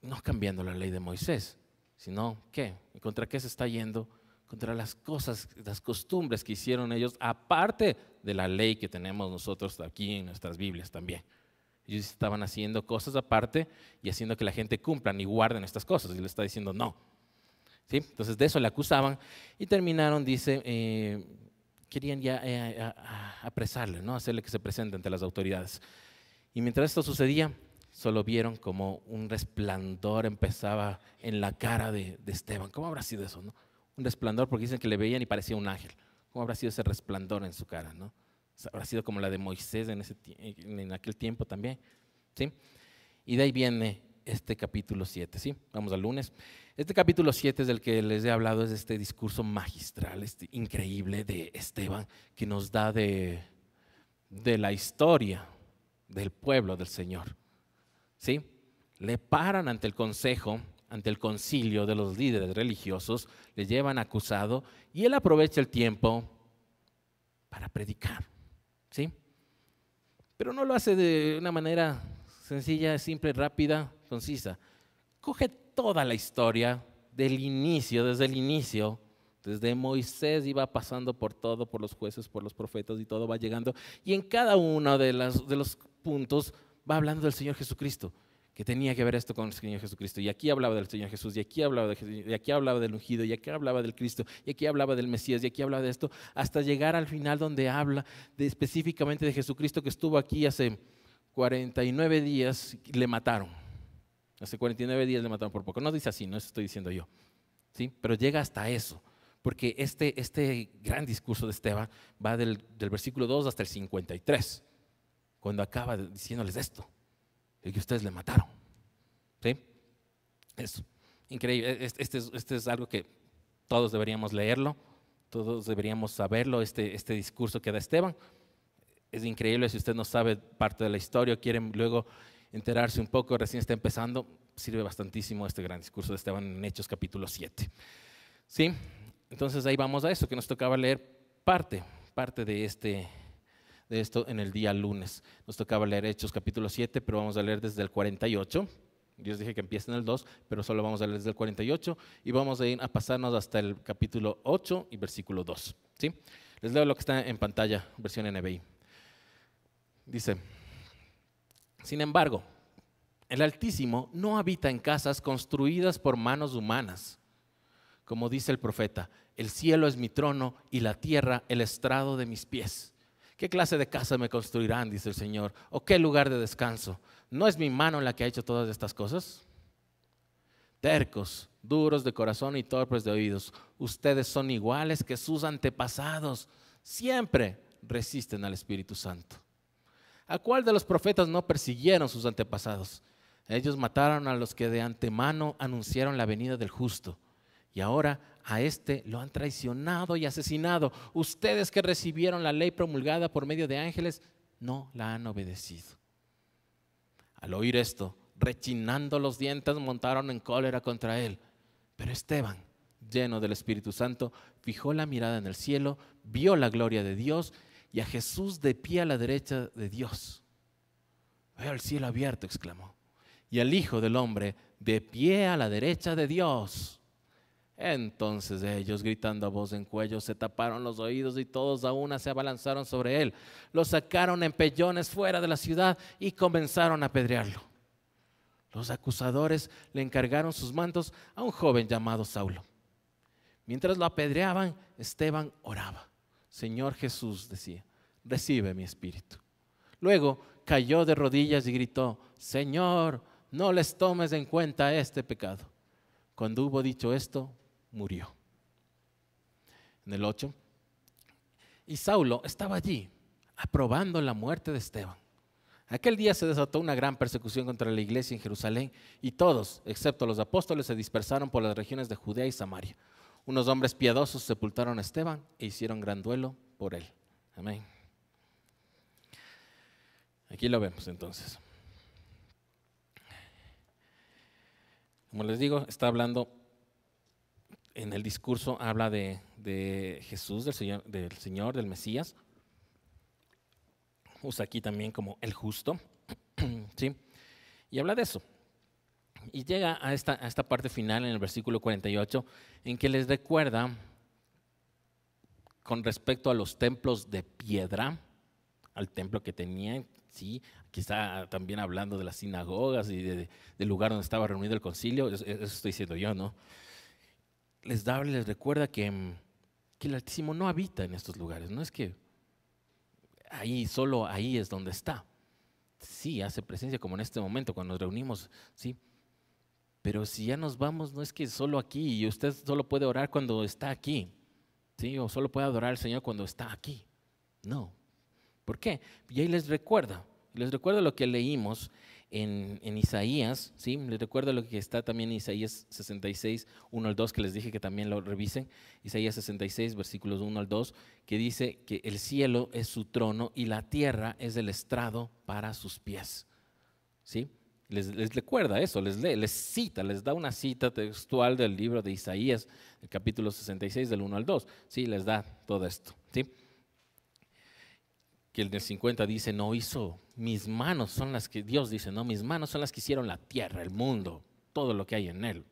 no cambiando la ley de Moisés, sino ¿qué? ¿Contra qué se está yendo? Contra las cosas, las costumbres que hicieron ellos, aparte de la ley que tenemos nosotros aquí en nuestras Biblias también. Ellos estaban haciendo cosas aparte y haciendo que la gente cumplan y guarden estas cosas. Y le está diciendo no, ¿sí? Entonces de eso le acusaban y terminaron, dice, querían ya apresarle, ¿no? Hacerle que se presente ante las autoridades. Y mientras esto sucedía, solo vieron como un resplandor empezaba en la cara de Esteban. ¿Cómo habrá sido eso, no? Un resplandor, porque dicen que le veían y parecía un ángel. ¿Cómo habrá sido ese resplandor en su cara, no? Habrá sido como la de Moisés en aquel tiempo también, ¿sí? Y de ahí viene este capítulo 7, ¿sí? Vamos al lunes. Este capítulo 7 es del que les he hablado, es este discurso magistral, increíble de Esteban, que nos da de la historia del pueblo del Señor, ¿sí? Le paran ante el consejo, ante el concilio de los líderes religiosos, le llevan acusado y él aprovecha el tiempo para predicar, ¿sí? Pero no lo hace de una manera sencilla, simple, rápida, concisa. Coge toda la historia del inicio, desde Moisés iba pasando por todo, por los jueces, por los profetas y todo va llegando. Y en cada uno de los puntos va hablando del Señor Jesucristo, que tenía que ver esto con el Señor Jesucristo. Y aquí hablaba del Señor Jesús, y aquí hablaba de Jesús, y aquí hablaba del ungido, y aquí hablaba del Cristo, y aquí hablaba del Mesías, y aquí hablaba de esto, hasta llegar al final donde habla específicamente de Jesucristo que estuvo aquí hace 49 días y le mataron. Hace 49 días le mataron por poco. No dice así, no eso estoy diciendo yo, ¿sí? Pero llega hasta eso, porque este gran discurso de Esteban va del versículo 2 hasta el 53, cuando acaba diciéndoles esto, de que ustedes le mataron, ¿sí? Es increíble. Este es algo que todos deberíamos leerlo, todos deberíamos saberlo, este discurso que da Esteban. Es increíble. Si usted no sabe parte de la historia, quieren luego enterarse un poco, recién está empezando, sirve bastantísimo este gran discurso de Esteban en Hechos capítulo 7. ¿Sí? Entonces ahí vamos a eso, que nos tocaba leer parte de esto en el día lunes. Nos tocaba leer Hechos capítulo 7, pero vamos a leer desde el 48. Yo les dije que empieza en el 2, pero solo vamos a leer desde el 48 y vamos a ir a pasarnos hasta el capítulo 8 y versículo 2. ¿Sí? Les leo lo que está en pantalla, versión NBI. Dice: sin embargo, el Altísimo no habita en casas construidas por manos humanas. Como dice el profeta, el cielo es mi trono y la tierra el estrado de mis pies. ¿Qué clase de casa me construirán?, dice el Señor, o qué lugar de descanso. ¿No es mi mano la que ha hecho todas estas cosas? Tercos, duros de corazón y torpes de oídos, ustedes son iguales que sus antepasados. Siempre resisten al Espíritu Santo. ¿A cuál de los profetas no persiguieron sus antepasados? Ellos mataron a los que de antemano anunciaron la venida del justo. Y ahora a este lo han traicionado y asesinado. Ustedes que recibieron la ley promulgada por medio de ángeles, no la han obedecido. Al oír esto, rechinando los dientes, montaron en cólera contra él. Pero Esteban, lleno del Espíritu Santo, fijó la mirada en el cielo, vio la gloria de Dios y a Jesús de pie a la derecha de Dios. Veo el cielo abierto, exclamó, y al Hijo del Hombre de pie a la derecha de Dios. Entonces ellos, gritando a voz en cuello, se taparon los oídos y todos a una se abalanzaron sobre él. Lo sacaron en pellones fuera de la ciudad y comenzaron a apedrearlo. Los acusadores le encargaron sus mantos a un joven llamado Saulo. Mientras lo apedreaban, Esteban oraba. Señor Jesús, decía, recibe mi espíritu. Luego cayó de rodillas y gritó: Señor, no les tomes en cuenta este pecado. Cuando hubo dicho esto, murió. En el 8, y Saulo estaba allí, aprobando la muerte de Esteban. Aquel día se desató una gran persecución contra la iglesia en Jerusalén y todos, excepto los apóstoles, se dispersaron por las regiones de Judea y Samaria. Unos hombres piadosos sepultaron a Esteban e hicieron gran duelo por él. Amén. Aquí lo vemos entonces. Como les digo, está hablando en el discurso, habla de Jesús, del Señor, del Mesías. Usa aquí también como el justo, ¿sí? Y habla de eso. Y llega a esta parte final en el versículo 48, en que les recuerda con respecto a los templos de piedra, al templo que tenían, ¿sí? Aquí está también hablando de las sinagogas y del lugar donde estaba reunido el concilio. Eso estoy diciendo yo, ¿no? Les recuerda que el Altísimo no habita en estos lugares. No es que solo ahí es donde está, Sí, hace presencia como en este momento cuando nos reunimos, sí. Pero si ya nos vamos, no es que solo aquí, y usted solo puede orar cuando está aquí, sí, o solo puede adorar al Señor cuando está aquí. No. ¿Por qué? Y ahí les recuerdo lo que leímos en Isaías, ¿sí? Les recuerdo lo que está también en Isaías 66, 1 al 2, que les dije que también lo revisen. Isaías 66, versículos 1 al 2, que dice que el cielo es su trono y la tierra es el estrado para sus pies, ¿sí? Les recuerda eso, les lee, les cita, les da una cita textual del libro de Isaías, el capítulo 66, del 1 al 2, ¿sí? Les da todo esto, ¿sí? Que en el 50 dice, no hizo, mis manos son las que, Dios dice, no, mis manos son las que hicieron la tierra, el mundo, todo lo que hay en él.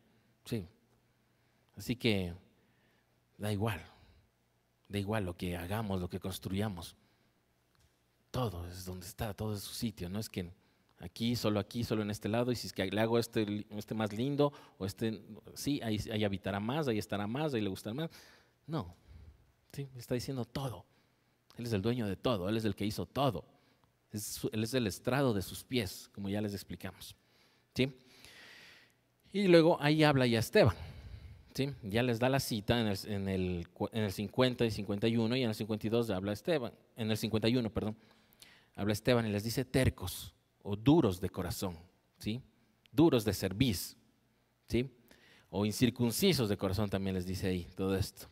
Sí. Así que da igual lo que hagamos, lo que construyamos. Todo es donde está, todo es su sitio, no es que aquí, solo en este lado, y si es que le hago este más lindo, o sí, ahí habitará más, ahí estará más, ahí le gustará más. No, sí, está diciendo todo. Él es el dueño de todo, Él es el que hizo todo. Él es el estrado de sus pies, como ya les explicamos, ¿sí? Y luego ahí habla ya Esteban, ¿sí? Ya les da la cita en el 50 y 51, y en el 52 habla Esteban, en el 51, perdón, habla Esteban y les dice tercos o duros de corazón, ¿sí? Duros de cerviz, ¿sí? O incircuncisos de corazón también les dice ahí todo esto.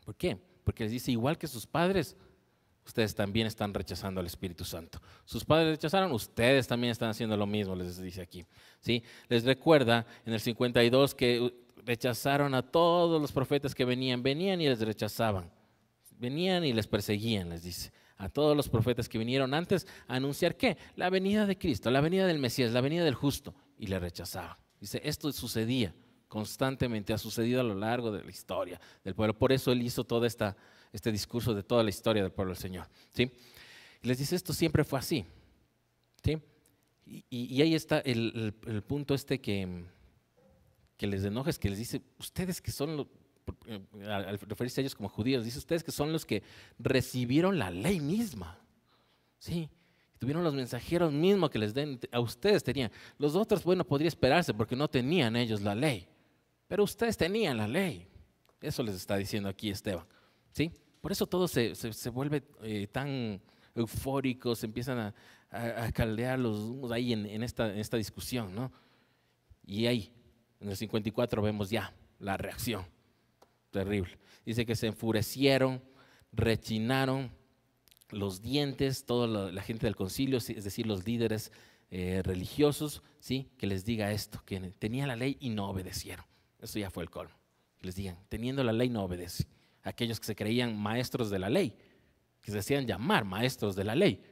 ¿Por qué? Porque les dice, igual que sus padres, ustedes también están rechazando al Espíritu Santo. Sus padres rechazaron, ustedes también están haciendo lo mismo, les dice aquí, ¿sí? Les recuerda en el 52 que rechazaron a todos los profetas que venían y les rechazaban. Venían y les perseguían, les dice. A todos los profetas que vinieron antes a anunciar, ¿qué? La venida de Cristo, la venida del Mesías, la venida del justo, y le rechazaban. Dice, esto sucedía constantemente, ha sucedido a lo largo de la historia del pueblo. Por eso él hizo todo este discurso de toda la historia del pueblo del Señor, ¿sí? Y les dice, esto siempre fue así, ¿sí? Y ahí está el punto que les enoja, es que les dice, ustedes que son, al referirse a ellos como judíos, dice, ustedes que son los que recibieron la ley misma, ¿sí? Tuvieron los mensajeros mismos que les den, a ustedes tenían. Los otros, bueno, podría esperarse porque no tenían ellos la ley, pero ustedes tenían la ley. Eso les está diciendo aquí Esteban, ¿sí? Por eso todo se vuelve tan eufórico, se empiezan a caldear los humos ahí en esta discusión, ¿no? Y ahí, en el 54 vemos ya la reacción terrible. Dice que se enfurecieron, rechinaron los dientes, toda la gente del concilio, es decir, los líderes religiosos, ¿sí? Que les diga esto, que tenían la ley y no obedecieron. Eso ya fue el colmo. Que les digan, teniendo la ley no obedece. Aquellos que se creían maestros de la ley, que se hacían llamar maestros de la ley,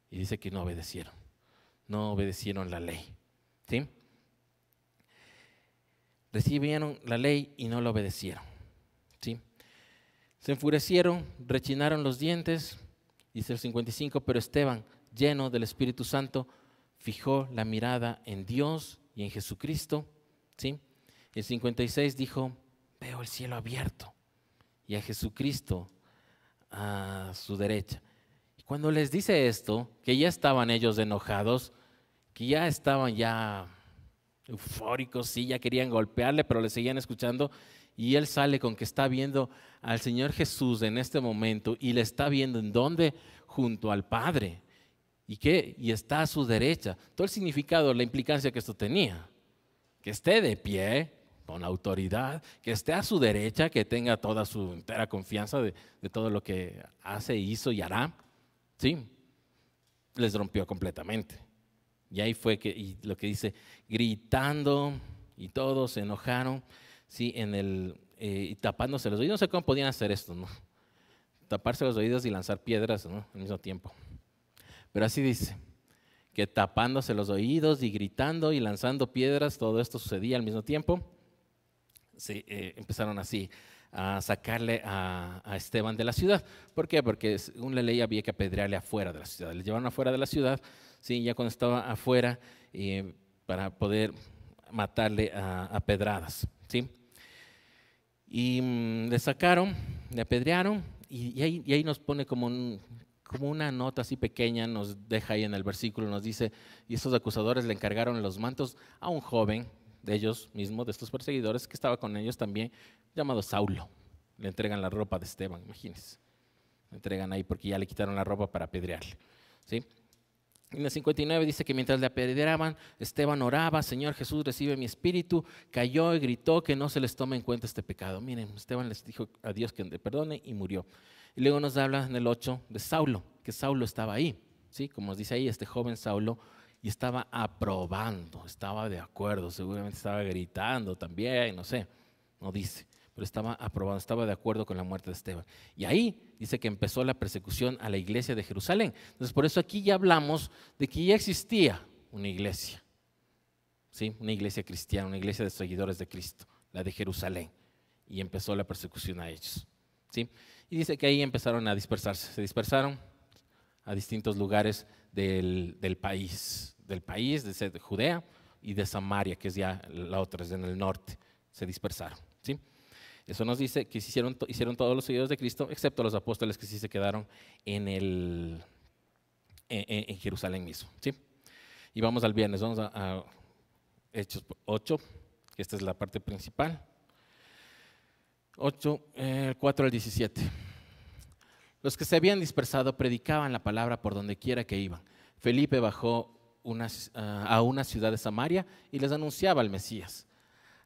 y dice que no obedecieron la ley, ¿sí? Recibieron la ley y no la obedecieron, ¿sí? Se enfurecieron, rechinaron los dientes, dice el 55, pero Esteban, lleno del Espíritu Santo, fijó la mirada en Dios y en Jesucristo, ¿sí? El 56 dijo, veo el cielo abierto y a Jesucristo a su derecha. Y cuando les dice esto, que ya estaban ellos enojados, que ya estaban eufóricos, sí, ya querían golpearle, pero le seguían escuchando, y él sale con que está viendo al Señor Jesús en este momento, y le está viendo en dónde, junto al Padre, y está a su derecha. Todo el significado, la implicancia que esto tenía, que esté de pie con autoridad, que esté a su derecha, que tenga toda su entera confianza de todo lo que hace, hizo y hará, ¿sí? Les rompió completamente. Y ahí fue y lo que dice, gritando, y todos se enojaron, ¿sí? Y tapándose los oídos. No sé cómo podían hacer esto, ¿no? Taparse los oídos y lanzar piedras, ¿no? Al mismo tiempo. Pero así dice, que tapándose los oídos y gritando y lanzando piedras, todo esto sucedía al mismo tiempo. Sí, empezaron así a sacarle a Esteban de la ciudad. ¿Por qué? Porque según la ley había que apedrearle afuera de la ciudad. Le llevaron afuera de la ciudad, sí, ya cuando estaba afuera, para poder matarle a pedradas, ¿sí? Y le sacaron, le apedrearon, y ahí nos pone como como una nota así pequeña, nos deja ahí en el versículo, nos dice, y estos acusadores le encargaron los mantos a un joven de ellos mismos, de estos perseguidores, que estaba con ellos también, llamado Saulo. Le entregan la ropa de Esteban, imagínense. Le entregan ahí porque ya le quitaron la ropa para apedrearle, ¿sí? En el 59 dice que mientras le apedreaban, Esteban oraba: Señor Jesús, recibe mi espíritu. Cayó y gritó que no se les tome en cuenta este pecado. Miren, Esteban les dijo a Dios que le perdone y murió. Y luego nos habla en el 8 de Saulo, que Saulo estaba ahí, ¿sí? Como nos dice ahí, este joven Saulo, y estaba aprobando, estaba de acuerdo, seguramente estaba gritando también, no sé, no dice, pero estaba aprobando, estaba de acuerdo con la muerte de Esteban. Y ahí dice que empezó la persecución a la iglesia de Jerusalén. Entonces, por eso aquí ya hablamos de que ya existía una iglesia, ¿sí? Una iglesia cristiana, una iglesia de seguidores de Cristo, la de Jerusalén, y empezó la persecución a ellos, ¿sí? Y dice que ahí empezaron a dispersarse, se dispersaron a distintos lugares del país, de Judea y de Samaria, que es ya la otra, es en el norte, se dispersaron, ¿sí? Eso nos dice que hicieron todos los seguidores de Cristo, excepto los apóstoles que sí se quedaron en Jerusalén mismo, ¿sí? Y vamos al viernes, vamos a Hechos 8, que esta es la parte principal. 8, 4 al 17. Los que se habían dispersado predicaban la palabra por donde quiera que iban. Felipe bajó a una ciudad de Samaria y les anunciaba al Mesías.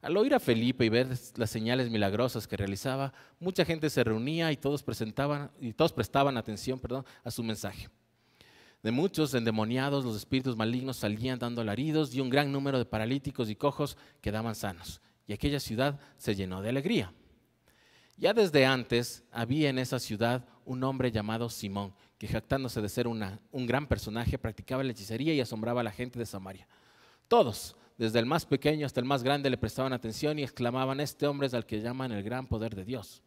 Al oír a Felipe y ver las señales milagrosas que realizaba, mucha gente se reunía y todos prestaban atención, a su mensaje. De muchos endemoniados, los espíritus malignos salían dando alaridos y un gran número de paralíticos y cojos quedaban sanos. Y aquella ciudad se llenó de alegría. Ya desde antes había en esa ciudad un hombre llamado Simón, que jactándose de ser un gran personaje, practicaba la hechicería y asombraba a la gente de Samaria. Todos, desde el más pequeño hasta el más grande, le prestaban atención y exclamaban: este hombre es al que llaman el gran poder de Dios.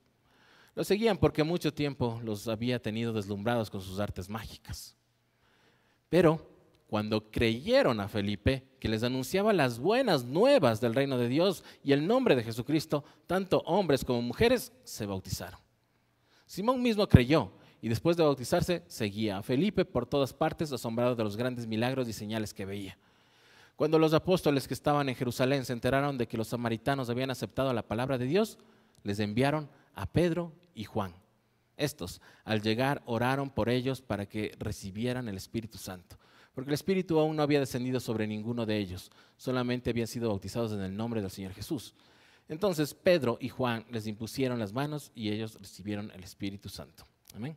Lo seguían porque mucho tiempo los había tenido deslumbrados con sus artes mágicas. Pero cuando creyeron a Felipe, que les anunciaba las buenas nuevas del reino de Dios y el nombre de Jesucristo, tanto hombres como mujeres se bautizaron. Simón mismo creyó y después de bautizarse seguía a Felipe por todas partes, asombrado de los grandes milagros y señales que veía. Cuando los apóstoles que estaban en Jerusalén se enteraron de que los samaritanos habían aceptado la palabra de Dios, les enviaron a Pedro y Juan. Estos, al llegar, oraron por ellos para que recibieran el Espíritu Santo, porque el Espíritu aún no había descendido sobre ninguno de ellos, solamente habían sido bautizados en el nombre del Señor Jesús. Entonces Pedro y Juan les impusieron las manos y ellos recibieron el Espíritu Santo. Amén.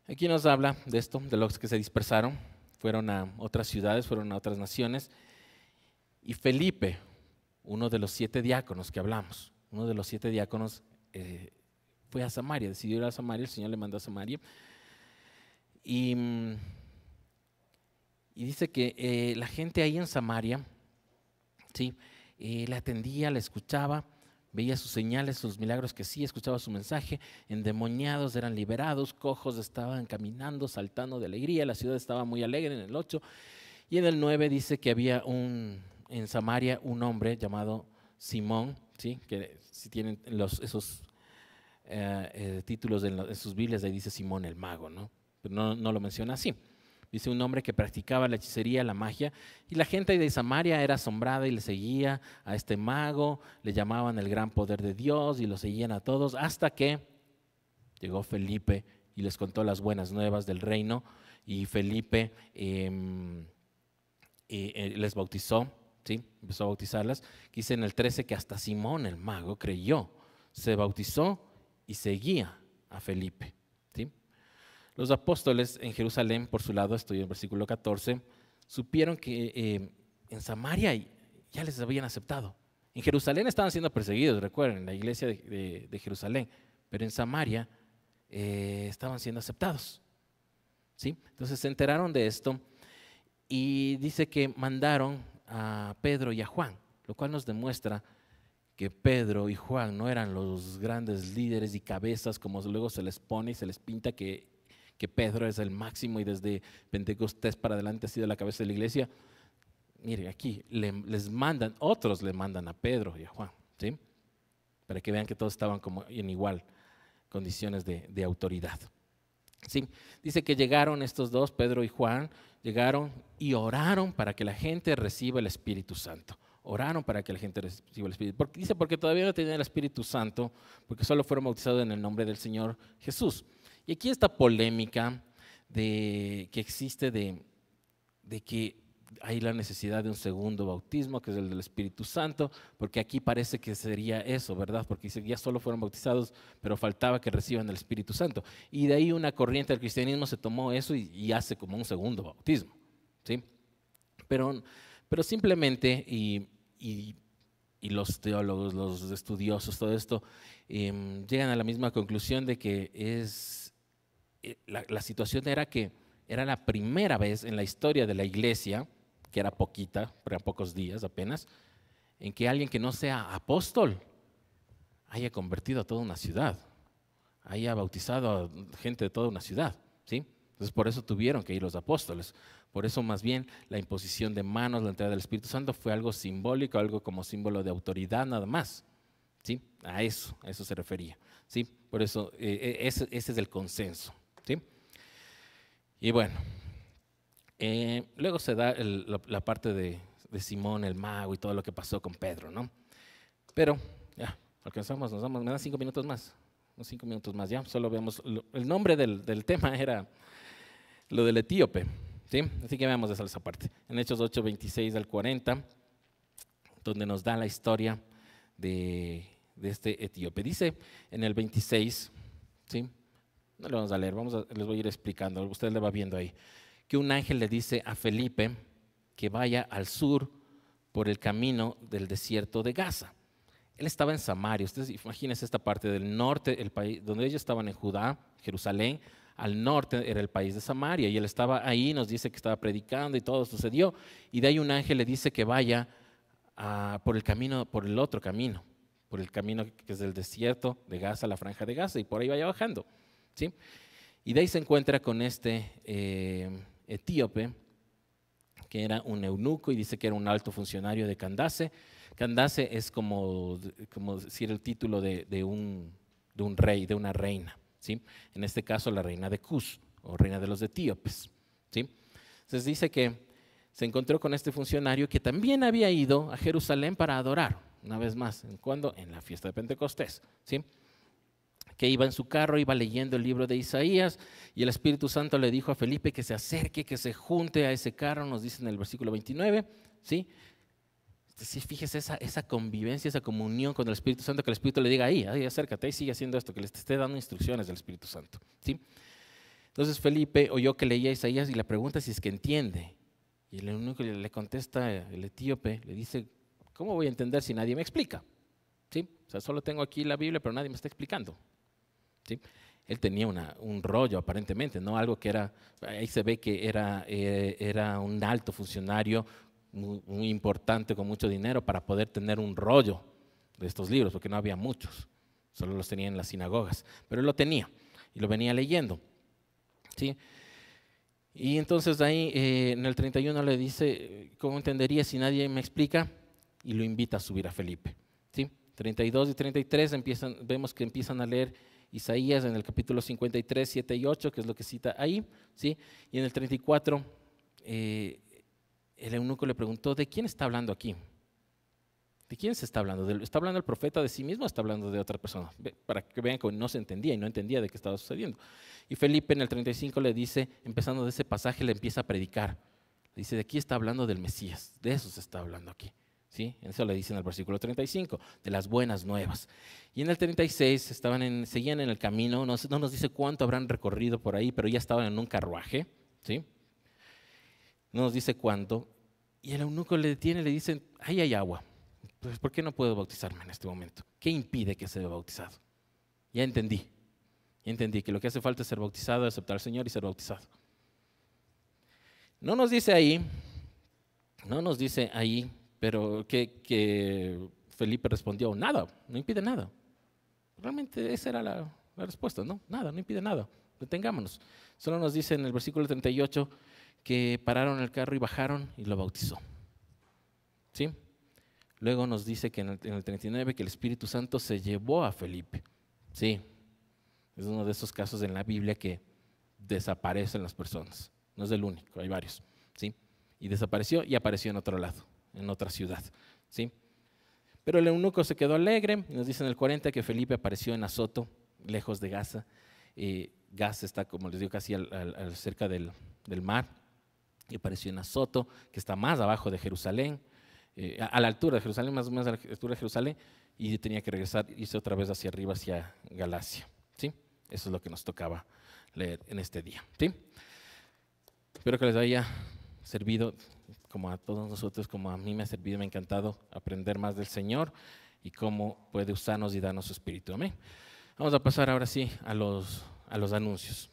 Aquí nos habla de esto, de los que se dispersaron, fueron a otras ciudades, fueron a otras naciones, y Felipe, uno de los 7 diáconos que hablamos, uno de los 7 diáconos fue a Samaria, decidió ir a Samaria, el Señor le mandó a Samaria. Y dice que la gente ahí en Samaria, ¿sí? Le atendía, le escuchaba, veía sus señales, sus milagros que sí, escuchaba su mensaje. Endemoniados eran liberados, cojos estaban caminando, saltando de alegría. La ciudad estaba muy alegre en el 8. Y en el 9 dice que había en Samaria un hombre llamado Simón, ¿sí? Que si tienen esos títulos en sus Biblias, ahí dice Simón el mago, ¿no? Pero no lo menciona así. Dice un hombre que practicaba la hechicería, la magia, y la gente de Samaria era asombrada y le seguía a este mago, le llamaban el gran poder de Dios y lo seguían a todos, hasta que llegó Felipe y les contó las buenas nuevas del reino, y Felipe les bautizó, ¿sí? Empezó a bautizarlas. Dice en el 13 que hasta Simón el mago creyó, se bautizó y seguía a Felipe. Los apóstoles en Jerusalén, por su lado, estoy en el versículo 14, supieron que en Samaria ya les habían aceptado. En Jerusalén estaban siendo perseguidos, recuerden, la iglesia de Jerusalén, pero en Samaria estaban siendo aceptados, ¿sí? Entonces se enteraron de esto y dice que mandaron a Pedro y a Juan, lo cual nos demuestra que Pedro y Juan no eran los grandes líderes y cabezas como luego se les pone y se les pinta que Pedro es el máximo y desde Pentecostés para adelante ha sido la cabeza de la iglesia. Mire, aquí otros le mandan a Pedro y a Juan, ¿sí? Para que vean que todos estaban como en igual condiciones de autoridad. Sí, dice que llegaron estos dos, Pedro y Juan, llegaron y oraron para que la gente reciba el Espíritu Santo. Oraron para que la gente reciba el Espíritu. Dice, porque todavía no tenían el Espíritu Santo, porque solo fueron bautizados en el nombre del Señor Jesús. Y aquí esta polémica que existe de que hay la necesidad de un segundo bautismo, que es el del Espíritu Santo, porque aquí parece que sería eso, ¿verdad? Porque dice, ya solo fueron bautizados, pero faltaba que reciban el Espíritu Santo. Y de ahí una corriente del cristianismo se tomó eso y hace como un segundo bautismo, ¿sí? Pero simplemente, y los teólogos, los estudiosos, todo esto, llegan a la misma conclusión de que la situación era que era la primera vez en la historia de la iglesia, que era poquita, eran pocos días apenas, en que alguien que no sea apóstol haya convertido a toda una ciudad, haya bautizado a gente de toda una ciudad, ¿sí? Entonces por eso tuvieron que ir los apóstoles. Por eso más bien la imposición de manos, la entrega del Espíritu Santo fue algo simbólico, algo como símbolo de autoridad nada más, ¿sí? A eso se refería, ¿sí? Por eso ese es el consenso, ¿sí? Y bueno, luego se da la parte de Simón el mago y todo lo que pasó con Pedro, ¿no? Pero ya, alcanzamos, me dan 5 minutos más, unos 5 minutos más ya, solo vemos, el nombre del tema era lo del etíope, ¿sí? Así que veamos esa parte. En Hechos 8, 26 al 40, donde nos da la historia de este etíope. Dice en el 26, ¿sí? No lo vamos a leer, les voy a ir explicando, usted le va viendo ahí, que un ángel le dice a Felipe que vaya al sur por el camino del desierto de Gaza. Él estaba en Samaria, ustedes imagínense esta parte del norte, el país donde ellos estaban en Judá, Jerusalén, al norte era el país de Samaria, y él estaba ahí, nos dice que estaba predicando y todo sucedió, y de ahí un ángel le dice que vaya por el otro camino, por el camino que es del desierto de Gaza, la franja de Gaza, y por ahí vaya bajando, ¿sí? Y de ahí se encuentra con este etíope, que era un eunuco, y dice que era un alto funcionario de Candace. Candace es como decir el título de un rey, de una reina, ¿sí? En este caso la reina de Cus, o reina de los etíopes, ¿sí? Entonces dice que se encontró con este funcionario que también había ido a Jerusalén para adorar, una vez más, ¿en cuándo? En la fiesta de Pentecostés, ¿sí? Que iba en su carro, iba leyendo el libro de Isaías, y el Espíritu Santo le dijo a Felipe que se acerque, que se junte a ese carro, nos dice en el versículo 29, ¿sí? Sí, fíjese esa convivencia, esa comunión con el Espíritu Santo, que el Espíritu le diga ahí, acércate, ahí sigue haciendo esto, que le esté dando instrucciones del Espíritu Santo, ¿sí? Entonces Felipe oyó que leía Isaías y le pregunta si es que entiende, y el único que le contesta, el etíope, le dice, ¿cómo voy a entender si nadie me explica? ¿Sí? O sea, solo tengo aquí la Biblia, pero nadie me está explicando, ¿sí? Él tenía un rollo aparentemente, no algo que era, ahí se ve que era un alto funcionario muy importante con mucho dinero para poder tener un rollo de estos libros, porque no había muchos, solo los tenía en las sinagogas, pero él lo tenía y lo venía leyendo, ¿sí? Y entonces ahí en el 31 le dice, ¿cómo entendería si nadie me explica? Y lo invita a subir a Felipe, ¿sí? 32 y 33 vemos que empiezan a leer Isaías en el capítulo 53, 7 y 8, que es lo que cita ahí, ¿sí? Y en el 34 el eunuco le preguntó, ¿de quién está hablando aquí? ¿De quién se está hablando? ¿Está hablando el profeta de sí mismo o está hablando de otra persona? Para que vean que no se entendía y no entendía de qué estaba sucediendo. Y Felipe en el 35 le dice, empezando de ese pasaje, le empieza a predicar. Le dice, de aquí está hablando del Mesías, de eso se está hablando aquí, ¿sí? Eso le dice en el versículo 35, de las buenas nuevas. Y en el 36 seguían en el camino, no nos dice cuánto habrán recorrido por ahí, pero ya estaban en un carruaje, ¿sí? No nos dice cuánto. Y el eunuco le detiene y le dice, ahí hay agua. Pues, ¿por qué no puedo bautizarme en este momento? ¿Qué impide que sea bautizado? Ya entendí que lo que hace falta es ser bautizado, aceptar al Señor y ser bautizado. No nos dice ahí, pero que Felipe respondió, nada, no impide nada. Realmente esa era la respuesta, ¿no? Nada, no impide nada, detengámonos. Solo nos dice en el versículo 38 que pararon el carro y bajaron y lo bautizó, ¿sí? Luego nos dice que en el 39 que el Espíritu Santo se llevó a Felipe, sí, Es uno de esos casos en la Biblia que desaparecen las personas. No es el único, hay varios, ¿sí? Y desapareció y apareció en otro lado, en otra ciudad, ¿sí? Pero el eunuco se quedó alegre. Nos dice en el 40 que Felipe apareció en Azoto, lejos de Gaza. Gaza está, como les digo, casi cerca del mar. Y apareció en Azoto, que está más abajo de Jerusalén, a la altura de Jerusalén, más o menos a la altura de Jerusalén, y tenía que regresar, irse otra vez hacia arriba, hacia Galacia, ¿sí? Eso es lo que nos tocaba leer en este día, ¿sí? Espero que les haya servido, como a todos nosotros, como a mí me ha servido, me ha encantado aprender más del Señor y cómo puede usarnos y darnos su espíritu. Amén. Vamos a pasar ahora sí a los anuncios.